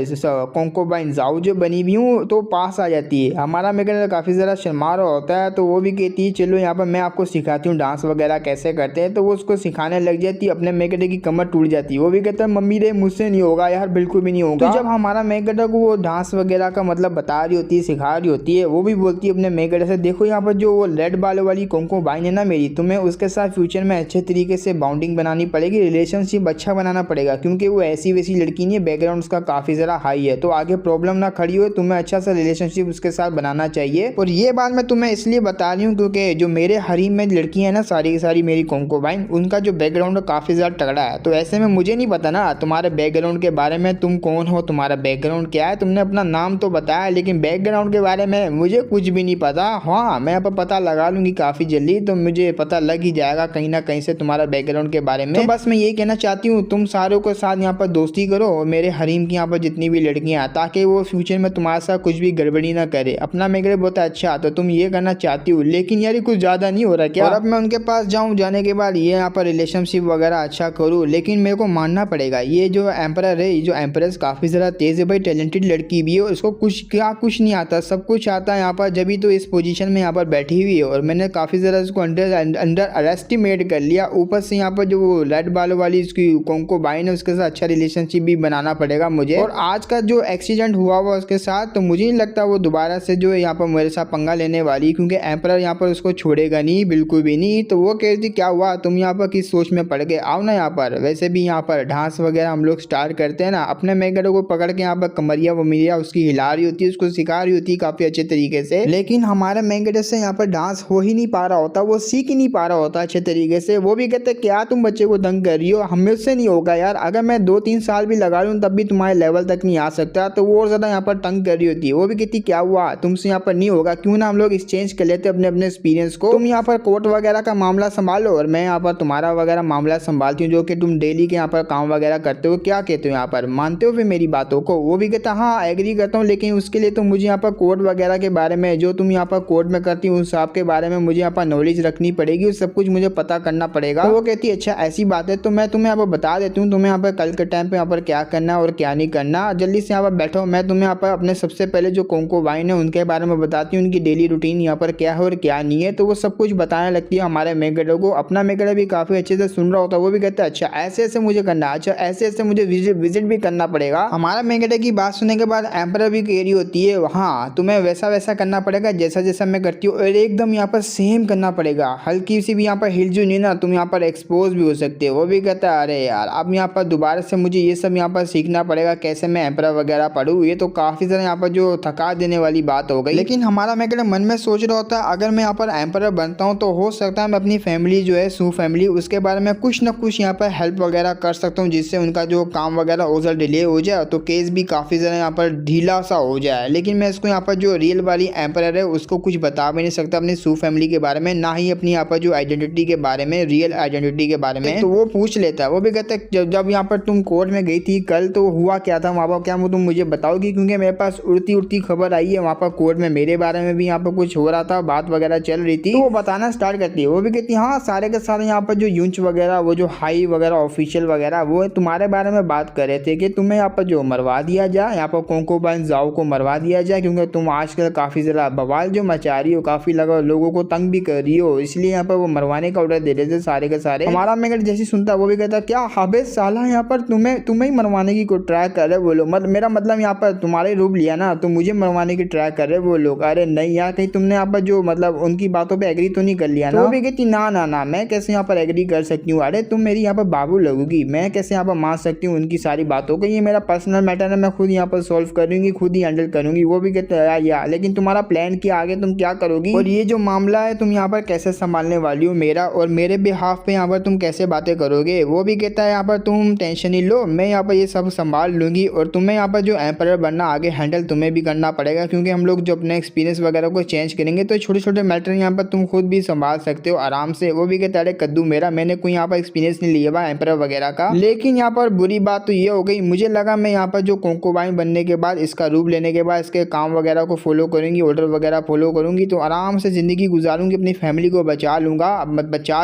कोंकोबाइन जाओ जो बनी हुई हूँ तो पास आ जाती है। हमारा मेरे काफ़ी ज़्यादा शर्मा रहा होता है, तो वो भी कहती है चलो यहाँ पर मैं आपको सिखाती हूँ डांस वगैरह कैसे करते हैं। तो वो उसको सिखाने लग जाती है, अपने मेगडे की कमर टूट जाती है। वो भी कहता है मम्मी रे मुझसे नहीं होगा यार, बिल्कुल भी नहीं होगा। तो जब हमारा मेगडे को वो डांस वगैरह का मतलब बता रही होती है, सिखा रही होती है, वो भी बोलती है अपने मेगडे से देखो यहाँ पर जो वो रेड बालों वाली कोंकोबाइन है ना मेरी, तुम्हें उसके साथ फ्यूचर में अच्छे तरीके से बाउंडिंग बनानी पड़ेगी, रिलेशनशिप अच्छा बनाना पड़ेगा, क्योंकि वो ऐसी वैसी लड़की नहीं है, बैकग्राउंड उसका काफ़ी ज़्यादा हाई है, तो आगे प्रॉब्लम ना खड़ी हो, तुम्हें अच्छा सा रिलेशनशिप उसके साथ बनाना चाहिए। और ये बात मैं तुम्हें इसलिए बता रही हूँ क्योंकि जो मेरे हरीम में लड़की है ना सारी की सारी मेरी कोंकोबाइन, उनका जो बैकग्राउंड काफ़ी ज़्यादा तगड़ा है। तो ऐसे में मुझे नहीं पता ना तुम्हारे बैकग्राउंड के बारे में, तुम कौन हो, तुम्हारा बैकग्राउंड क्या है, तुमने अपना नाम तो बताया लेकिन बैकग्राउंड के बारे में मुझे कुछ भी नहीं पता। हाँ मैं यहाँ पर पता लगा लूँगी काफ़ी जल्दी, तो मुझे पता लग ही जाएगा कहीं ना कहीं से तुम्हारा बैकग्राउंड के बारे में। तो बस मैं ये कहना चाहती हूँ तुम सारों के साथ यहाँ पर दोस्ती करो और मेरे हरीम की यहाँ पर जितनी भी लड़कियाँ, ताकि वो फ्यूचर में तुम्हारे साथ कुछ भी गड़बड़ी ना करे। अपना मेरे बहुत अच्छा, तो तुम ये करना चाहती हो, लेकिन यार कुछ ज़्यादा नहीं हो रहा क्या? और अब मैं उनके पास जाऊँ, जाने के बाद ये यहाँ पर रिलेशनशिप वगैरह अच्छा करूँ, लेकिन मेरे को मानना पड़ेगा ये जो एम्परर है, ये जो एम्प्रेस काफ़ी ज़्यादा तेज़ है भाई, टैलेंटेड लड़की भी है, उसको कुछ नहीं आता, सब कुछ आता है यहाँ पर, जब तो इस पोजीशन में यहाँ पर बैठी हुई है। और मैंने काफ़ी ज़्यादा उसको अंडर एस्टिमेट कर लिया। ऊपर से यहाँ पर जो वो रेड बालों वाली उसकी कोंकोबाइन है उसके साथ अच्छा रिलेशनशिप भी बनाना पड़ेगा मुझे। और आज का जो एक्सीडेंट हुआ उसके साथ, तो मुझे नहीं लगता वो दोबारा से जो यहाँ पर मेरे साथ पंगा लेने वाली, क्योंकि एम्परर यहाँ पर उसको छोड़ेगा नहीं, बिल्कुल भी नहीं। तो वो कहती क्या हुआ, तुम यहाँ पर किस सोच में पड़ गए, आओ ना यहाँ पर। वैसे भी यहाँ पर डांस वगैरह हम लोग स्टार्ट करते हैं ना, अपने मेगडे को पकड़ के यहाँ पर कमरिया वमरिया उसकी हिला रही होती है, उसको सिखा रही होती है काफ़ी अच्छे तरीके से। लेकिन हमारे मेगडे से यहाँ पर डांस हो ही नहीं पा रहा होता, वो सीख ही नहीं पा रहा होता अच्छे तरीके से। वो भी कहते क्या तुम बच्चे को तंग कर रही हो, हमें उससे नहीं होगा यार, अगर मैं 2-3 साल भी लगा लूँ तब भी तुम्हारे लेवल तक नहीं आ सकता। तो वो और ज़्यादा यहाँ पर तंग कर रही होती है। वो भी कहती क्या हुआ तुमसे यहाँ पर नहीं होगा, क्यों ना हम लोग एक्सचेंज कर लेते अपने अपने एक्सपीरियंस को, तुम यहाँ पर कोर्ट वगैरह का मामला संभालो और मैं यहाँ पर तुम्हारा वगैरह मामला संभालती हूँ, जो कि तुम डेली के यहाँ पर काम वगैरह करते हो। क्या कहते हो यहाँ पर, मानते हो फिर मेरी बातों को? वो भी कहता हाँ एग्री करता हूँ, लेकिन उसके लिए तो मुझे यहाँ पर कोर्ट वगैरह के बारे में, जो तुम यहाँ पर कोर्ट में करती हूँ उस सब के बारे में मुझे यहाँ पर नॉलेज रखनी पड़ेगी, सब कुछ मुझे पता करना पड़ेगा। तो वो कहती है अच्छा ऐसी बात है, तो मैं तुम्हें यहाँ पर बता देती हूँ, तुम्हें यहाँ पर कल के टाइम पे यहाँ पर क्या करना और क्या नहीं करना। जल्दी से यहाँ पर बैठो, मैं तुम्हें यहाँ पर अपने सबसे पहले जो कोंकोबाइन है उनके बारे में बताती हूँ, उनकी डेली रूटीन यहाँ पर क्या है और क्या नहीं है। तो वो सब कुछ बताने लगती है हमारे मेगेडो को। अपना मेगेडो भी काफी अच्छे से सुन रहा होता है, वो भी कहता है अच्छा ऐसे ऐसे मुझे करना, अच्छा ऐसे ऐसे मुझे विजिट भी करना पड़ेगा। हमारा मेगेडो की बात सुनने के बाद एम्परर भी कह रही होती है हाँ तुम्हें वैसा वैसा करना पड़ेगा जैसा जैसा मैं करती हूँ, और एकदम यहाँ पर सेम करना पड़ेगा, हल्की सी भी यहाँ पर हिल जो नहीं ना तुम यहाँ पर एक्सपोज भी हो सकते हो। वो भी कहता है अरे यार अब यहाँ पर दोबारा से मुझे ये सब यहाँ पर सीखना पड़ेगा कैसे मैं एम्परर वगैरह पढ़ूँ, ये तो काफी ज़्यादा यहाँ पर जो थका देने वाली बात हो गई। लेकिन हमारा मेगेडो मन में सोच रहा होता है अगर मैं यहाँ पर एम्परर बनता हूँ तो हो सकता है मैं अपनी फैमिली जो है सू फैमिली उसके बारे में कुछ ना कुछ यहाँ पर हेल्प वगैरह कर सकता हूँ, जिससे उनका जो काम वगैरह ओजर डिले हो जाए तो केस भी काफ़ी ज़्यादा यहाँ पर ढीला सा हो जाए। लेकिन मैं इसको यहाँ पर जो रियल वाली एम्परर है उसको कुछ बता भी नहीं सकता अपनी सू फैमिली के बारे में, ना ही अपनी यहाँ पर जो आइडेंटिटी के बारे में, रियल आइडेंटिटी के बारे में। तो वो पूछ लेता है, वो भी कहता है जब यहाँ पर तुम कोर्ट में गई थी कल तो हुआ क्या था वहाँ पर, क्या तुम मुझे बताओगी, क्योंकि मेरे पास उड़ती उड़ती खबर आई है वहाँ पर कोर्ट में मेरे बारे में भी यहाँ पर कुछ हो रहा था, बात वगैरह चल रही थी। तो वो बताना स्टार्ट करती है। वो भी कहती है हाँ सारे के सारे यहाँ पर जो यूंच वगैरह वो जो हाई वगैरह ऑफिशियल वगैरह वो तुम्हारे बारे में बात कर रहे थे कि तुम्हें यहाँ पर जो मरवा दिया जाए, यहाँ पर कोंकोबाइन जाओ को मरवा दिया जाए, क्योंकि तुम आजकल काफ़ी ज़्यादा बवाल जो मचा रही हो, काफ़ी लगा लोगों को तंग भी कर रही हो, इसलिए यहाँ पर वो मरवाने का ऑर्डर दे रहे थे सारे के सारे। हमारा मेगेडो जैसे सुनता वो भी कहता क्या हबे साला यहाँ पर तुम्हें ही मरवाने की ट्राई कर रहे वो लोग, मेरा मतलब यहाँ पर तुम्हारे रूप लिया ना तो मुझे मरवाने की ट्राई कर रहे वो लोग। अरे नहीं यार कहीं तुमने यहाँ पर जो मतलब उनकी बातों पे एग्री तो नहीं कर लिया ना। तो वो भी कहती ना ना ना मैं कैसे यहाँ पर एग्री कर सकती हूँ, अरे तुम मेरी यहाँ पर बाबू लगोगी, मैं कैसे यहाँ पर मान सकती हूँ उनकी सारी बातों को, ये मेरा पर्सनल मैटर है, मैं खुद यहाँ पर सॉल्व करूंगी, खुद ही हैंडल करूंगी। वो भी कहते हैं यार लेकिन तुम्हारा प्लान क्या आगे तुम क्या करोगी, और ये जो मामला है तुम यहाँ पर कैसे संभालने वाली हो मेरा और मेरे बिहाफ पे यहाँ पर तुम कैसे बातें करोगे। वो भी कहता है यहाँ पर तुम टेंशन ही लो, मैं यहाँ पर ये सब संभाल लूंगी, और तुम्हें यहाँ पर जो एम्परर बनना आगे हैंडल तुम्हें भी करना पड़ेगा, क्योंकि हम लोग जो अपने एक्सपीरियंस वगैरह को चेंज करेंगे तो छोटे छोटे मैटर यहाँ पर तुम खुद भी संभाल सकते हो आराम से। वो भी कहता है कद्दू मेरा, मैंने कोई यहाँ पर एक्सपीरियंस नहीं लिया हुआ एम्परर वगैरह का। लेकिन यहाँ पर बुरी बात तो ये हो गई, मुझे लगा मैं यहाँ पर जो कोंकोबाइन बनने के बाद इसका रूप लेने के बाद इसके काम वगैरह को फॉलो करूंगी, ऑर्डर वगैरह फॉलो करूंगी तो आराम से ज़िंदगी गुजारूंगी, अपनी फैमिली को बचा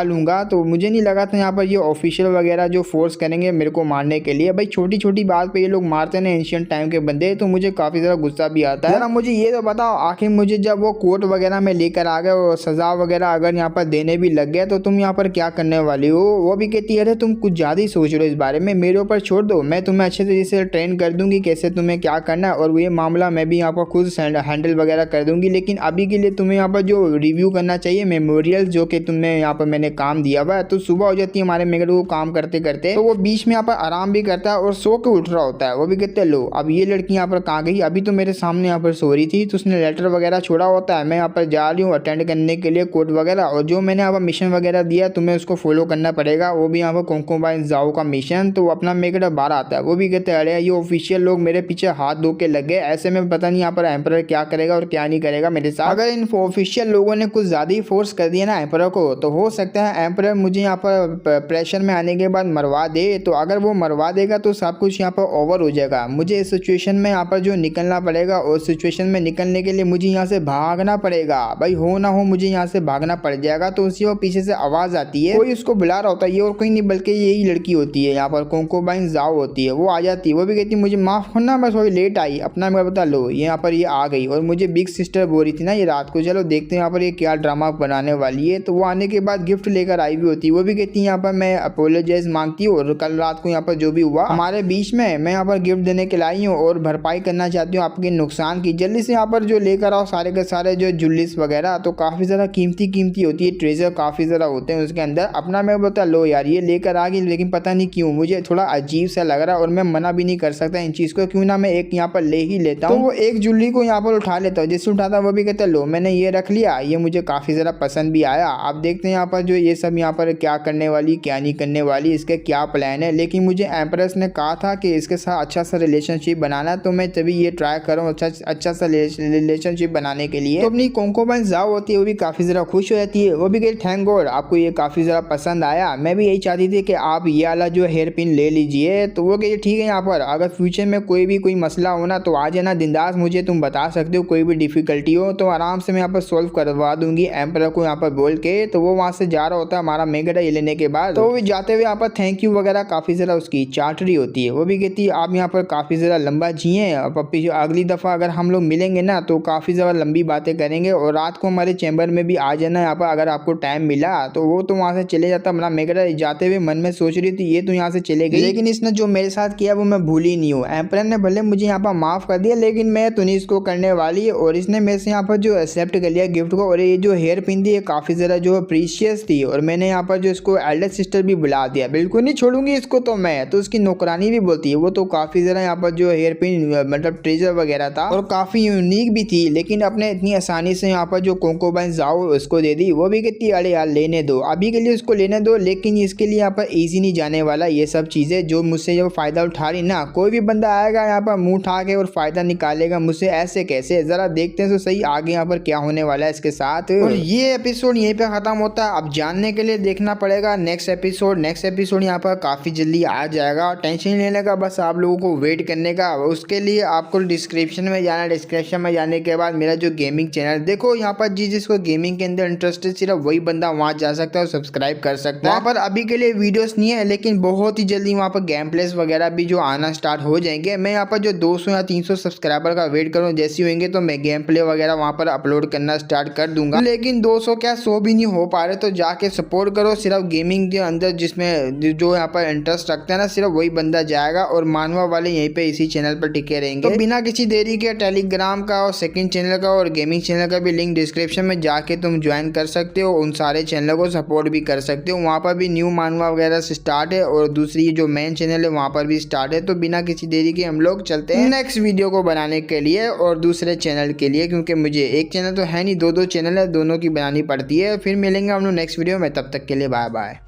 लूंगा। तो मुझे नहीं लगा था यहाँ पर ये ऑफिशियल वगैरह जो फोर्स करेंगे मेरे को मारने के लिए। भाई छोटी छोटी बात पे ये लोग मारते हैं एंशिएंट टाइम के बंदे, तो मुझे काफ़ी ज़्यादा गुस्सा भी आता है। जरा मुझे ये तो बताओ आखिर मुझे जब वो कोर्ट वगैरह में लेकर आ गए और सज़ा वगैरह अगर यहाँ पर देने भी लग गए तो तुम यहाँ पर क्या करने वाली हो। वो भी कहती है अरे तुम कुछ ज़्यादा ही सोच रहे हो इस बारे में, मेरे ऊपर छोड़ दो, मैं तुम्हें अच्छे तरीके से ट्रेन कर दूंगी कैसे तुम्हें क्या करना है, और ये मामला मैं भी यहाँ पर खुद हैंडल वगैरह कर दूंगी। लेकिन अभी के लिए तुम्हें यहाँ पर जो रिव्यू करना चाहिए मेमोरियल जो कि तुमने यहाँ पर मैंने काम दिया हुआ है। तो सुबह हो जाती है हमारे मेगेडो को काम करते करते, तो वो बीच में यहाँ पर आराम भी करता है और सो के उठ रहा होता है। वो भी कहते हैं लो अब ये लड़की यहाँ पर कहाँ गई, अभी तो मेरे सामने यहाँ पर सो रही थी, तो उसने लेटर वगैरह छोड़ा होता है, मैं यहाँ पर जा रही हूँ अटेंड करने के लिए कोर्ट वगैरह, और जो मैंने यहाँ पर मिशन वगैरह दिया तुम्हें उसको फॉलो करना पड़ेगा, वो भी यहाँ पर कोंकोबाइन जाओ का मिशन। तो अपना मेगेडो बाहर आता है। वो भी कहते हैं अरे ये ऑफिशियल लोग मेरे पीछे हाथ धो के लग गए, ऐसे में पता नहीं यहाँ पर एम्परर क्या करेगा और क्या नहीं करेगा मेरे साथ। अगर इन ऑफिशियल लोगों ने कुछ ज़्यादा ही फोर्स कर दिया ना एम्परर को तो हो सकता है एम्परर मुझे यहाँ पर प्रेशर में आने के बाद मरवा दे। तो अगर वो मरवा देगा तो सब कुछ यहाँ पर ओवर हो जाएगा, मुझे इस सिचुएशन में यहाँ पर जो निकलना पड़ेगा, और सिचुएशन में निकलने के लिए मुझे यहाँ से भागना पड़ेगा। भाई हो ना हो मुझे यहाँ से भागना पड़ जाएगा। तो उसी वो पीछे से आवाज़ आती है, कोई उसको बुला रहा होता है, ये और कोई नहीं बल्कि यही लड़की होती है यहाँ पर कोंकोबाइन जाओ होती है। वो आ जाती है, वो भी कहती है मुझे माफ़ करना मैं थोड़ी लेट आई, अपना मैं बता लो यहाँ पर ये आ गई और मुझे बिग सिस्टर बोल रही थी ना ये रात को, चलो देखते हैं यहाँ पर ये क्या ड्रामा बनाने वाली है। तो वो आने के बाद गिफ्ट लेकर आई भी होती है। वो भी कहती है यहाँ पर मैं अपोलोजाइज मांगती हूँ, और कल रात को यहाँ पर जो भी हुआ हमारे बीच में मैं यहाँ पर गिफ्ट देने के लाई हूँ और भरपाई करना चाहती हूँ आपके नुकसान की, जल्दी से यहाँ पर जो लेकर आओ सारे के सारे जो जुल्लिस वगैरह। तो काफ़ी ज़्यादा कीमती होती है, ट्रेजर काफ़ी ज़्यादा होते हैं उसके अंदर। अपना मैं बता लो यार ये लेकर आ गई, लेकिन पता नहीं क्यों मुझे थोड़ा अजीब सा लग रहा है और मैं मना भी नहीं कर सकता इन चीज़ को, क्यों ना मैं एक यहाँ पर ले ही लेता हूँ। तो वो एक जुल्ली को यहाँ पर उठा लेता हूँ, जिससे उठाता वो भी कहता लो मैंने ये रख लिया, ये मुझे काफ़ी ज़्यादा पसंद भी आया। आप देखते हैं यहाँ पर जो ये सब यहाँ पर क्या करने वाली क्या नहीं करने वाली, इसके क्या प्लान है। लेकिन मुझे एम्प्रेस ने कहा था कि इसके साथ अच्छा सा रिलेशनशिप बनाना, तो मैं तभी ये ट्राई करूँ अच्छा सा रिलेशनशिप बनाने के लिए। तो अपनी कोंकोबाइन जाओ होती है वो भी काफ़ी ज़्यादा खुश हो जाती है। वो भी कहती थैंक गॉड आपको ये काफ़ी ज़्यादा पसंद आया, मैं भी यही चाहती थी कि आप ये वाला जो हेयर पिन ले लीजिए। तो वो कहती ठीक है यहाँ पर अगर फ्यूचर में कोई मसला हो ना तो आ जाना बिंदास, मुझे तुम बता सकते हो कोई भी डिफ़िकल्टी हो तो आराम से मैं यहाँ पर सॉल्व करवा दूंगी एम्परर को यहाँ पर बोल के। तो वो वहाँ से जा रहा होता है हमारा मेगेडो ये लेने के बाद। तो वो जाते हुए यहाँ पर थैंक यू वगैरह काफ़ी ज़्यादा उसकी चाटरी होती है। वो भी कहती है आप यहाँ पर काफ़ी ज़्यादा लंबा जिए, पप्पी जो अगली दफ़ा अगर हम लोग मिलेंगे ना तो काफ़ी ज़्यादा लंबी बातें करेंगे और रात को हमारे चैम्बर में भी आ जाना यहाँ पर अगर आपको टाइम मिला। तो वो तो वहाँ से चले जाता, मतलब मैं जाते हुए मन में सोच रही थी ये तो यहाँ से चले गई, लेकिन इसने जो मेरे साथ किया वो मैं भूल ही नहीं हूँ। एम्परर ने भले मुझे यहाँ पर माफ़ कर दिया लेकिन मैं तो नहीं इसको करने वाली है। और इसने मेरे से यहाँ पर जो एक्सेप्ट कर लिया गिफ्ट को। और ये जो हेयर पिन थी ये काफ़ी ज़्यादा जो प्रीशियस थी और मैंने यहाँ पर जो इसको एल्डर सिस्टर भी बुला दिया, बिल्कुल नहीं छोड़ूंगी इसको तो मैं। तो उसकी नौकरानी भी बोलती है वो तो काफ़ी ज़्यादा यहाँ पर जो हेयर पिन मतलब ट्रेजर वगैरह था और काफ़ी यूनिक भी थी, लेकिन अपने इतनी आसानी से यहाँ पर जो कोंकोबाइन जाओ उसको दे दी। वो भी कहती अरे यार लेने दो, अभी के लिए उसको लेने दो, लेकिन इसके लिए यहाँ पर ईजी नहीं जाने वाला। ये सब चीज़ें जो मुझसे जो फ़ायदा उठा रही ना, कोई भी बंदा आएगा यहाँ पर मुँह उठा के और फ़ायदा निकालेगा मुझसे, ऐसे कैसे? ज़रा देखते हैं तो सही आगे यहाँ पर क्या होने वाला है इसके साथ। और ये एपिसोड यहीं पे ख़त्म होता है। अब जानने के लिए देखना पड़ेगा नेक्स्ट एपिसोड यहाँ पर काफ़ी जल्दी आ जाएगा। टेंशन नहीं लेने का, बस आप लोगों को वेट करने का। उसके लिए आपको डिस्क्रिप्शन में जाना, डिस्क्रिप्शन में जाने के बाद मेरा जो गेमिंग चैनल देखो, यहाँ पर जिसको गेमिंग के अंदर इंटरेस्ट है सिर्फ वही बंदा वहाँ जा सकता है और सब्सक्राइब कर सकता है। वहाँ पर अभी के लिए वीडियोस नहीं है, लेकिन बहुत ही जल्दी वहाँ पर गेम प्लेस वगैरह भी जो आना स्टार्ट हो जाएंगे। मैं यहाँ पर जो 200 या 300 सब्सक्राइबर का वेट करूँ, जैसे होंगे तो मैं गेम प्ले वगैरह वहाँ पर अपलोड करना स्टार्ट कर दूंगा। लेकिन 200 क्या 100 भी नहीं हो पा रहे, तो जाके सपोर्ट करो। सिर्फ गेमिंग के अंदर जिसमें जो यहाँ पर इंटरेस्ट रखता है ना, सिर्फ वही बंदा जाएगा और मानवा वाले यहीं पे इसी चैनल पर टिके रहेंगे। तो बिना किसी देरी के टेलीग्राम का और सेकंड चैनल का और गेमिंग चैनल का भी लिंक डिस्क्रिप्शन में जाके तुम ज्वाइन कर सकते हो। उन सारे चैनलों को सपोर्ट भी कर सकते हो। वहाँ पर भी न्यू मानवा वगैरह से स्टार्ट है और दूसरी जो मेन चैनल है वहाँ पर भी स्टार्ट है। तो बिना किसी देरी के हम लोग चलते हैं नेक्स्ट वीडियो को बनाने के लिए और दूसरे चैनल के लिए, क्योंकि मुझे एक चैनल तो है नहीं, दो चैनल है, दोनों की बनानी पड़ती है। फिर मिलेंगे हम लोग नेक्स्ट वीडियो में, तब तक के लिए बाय बाय।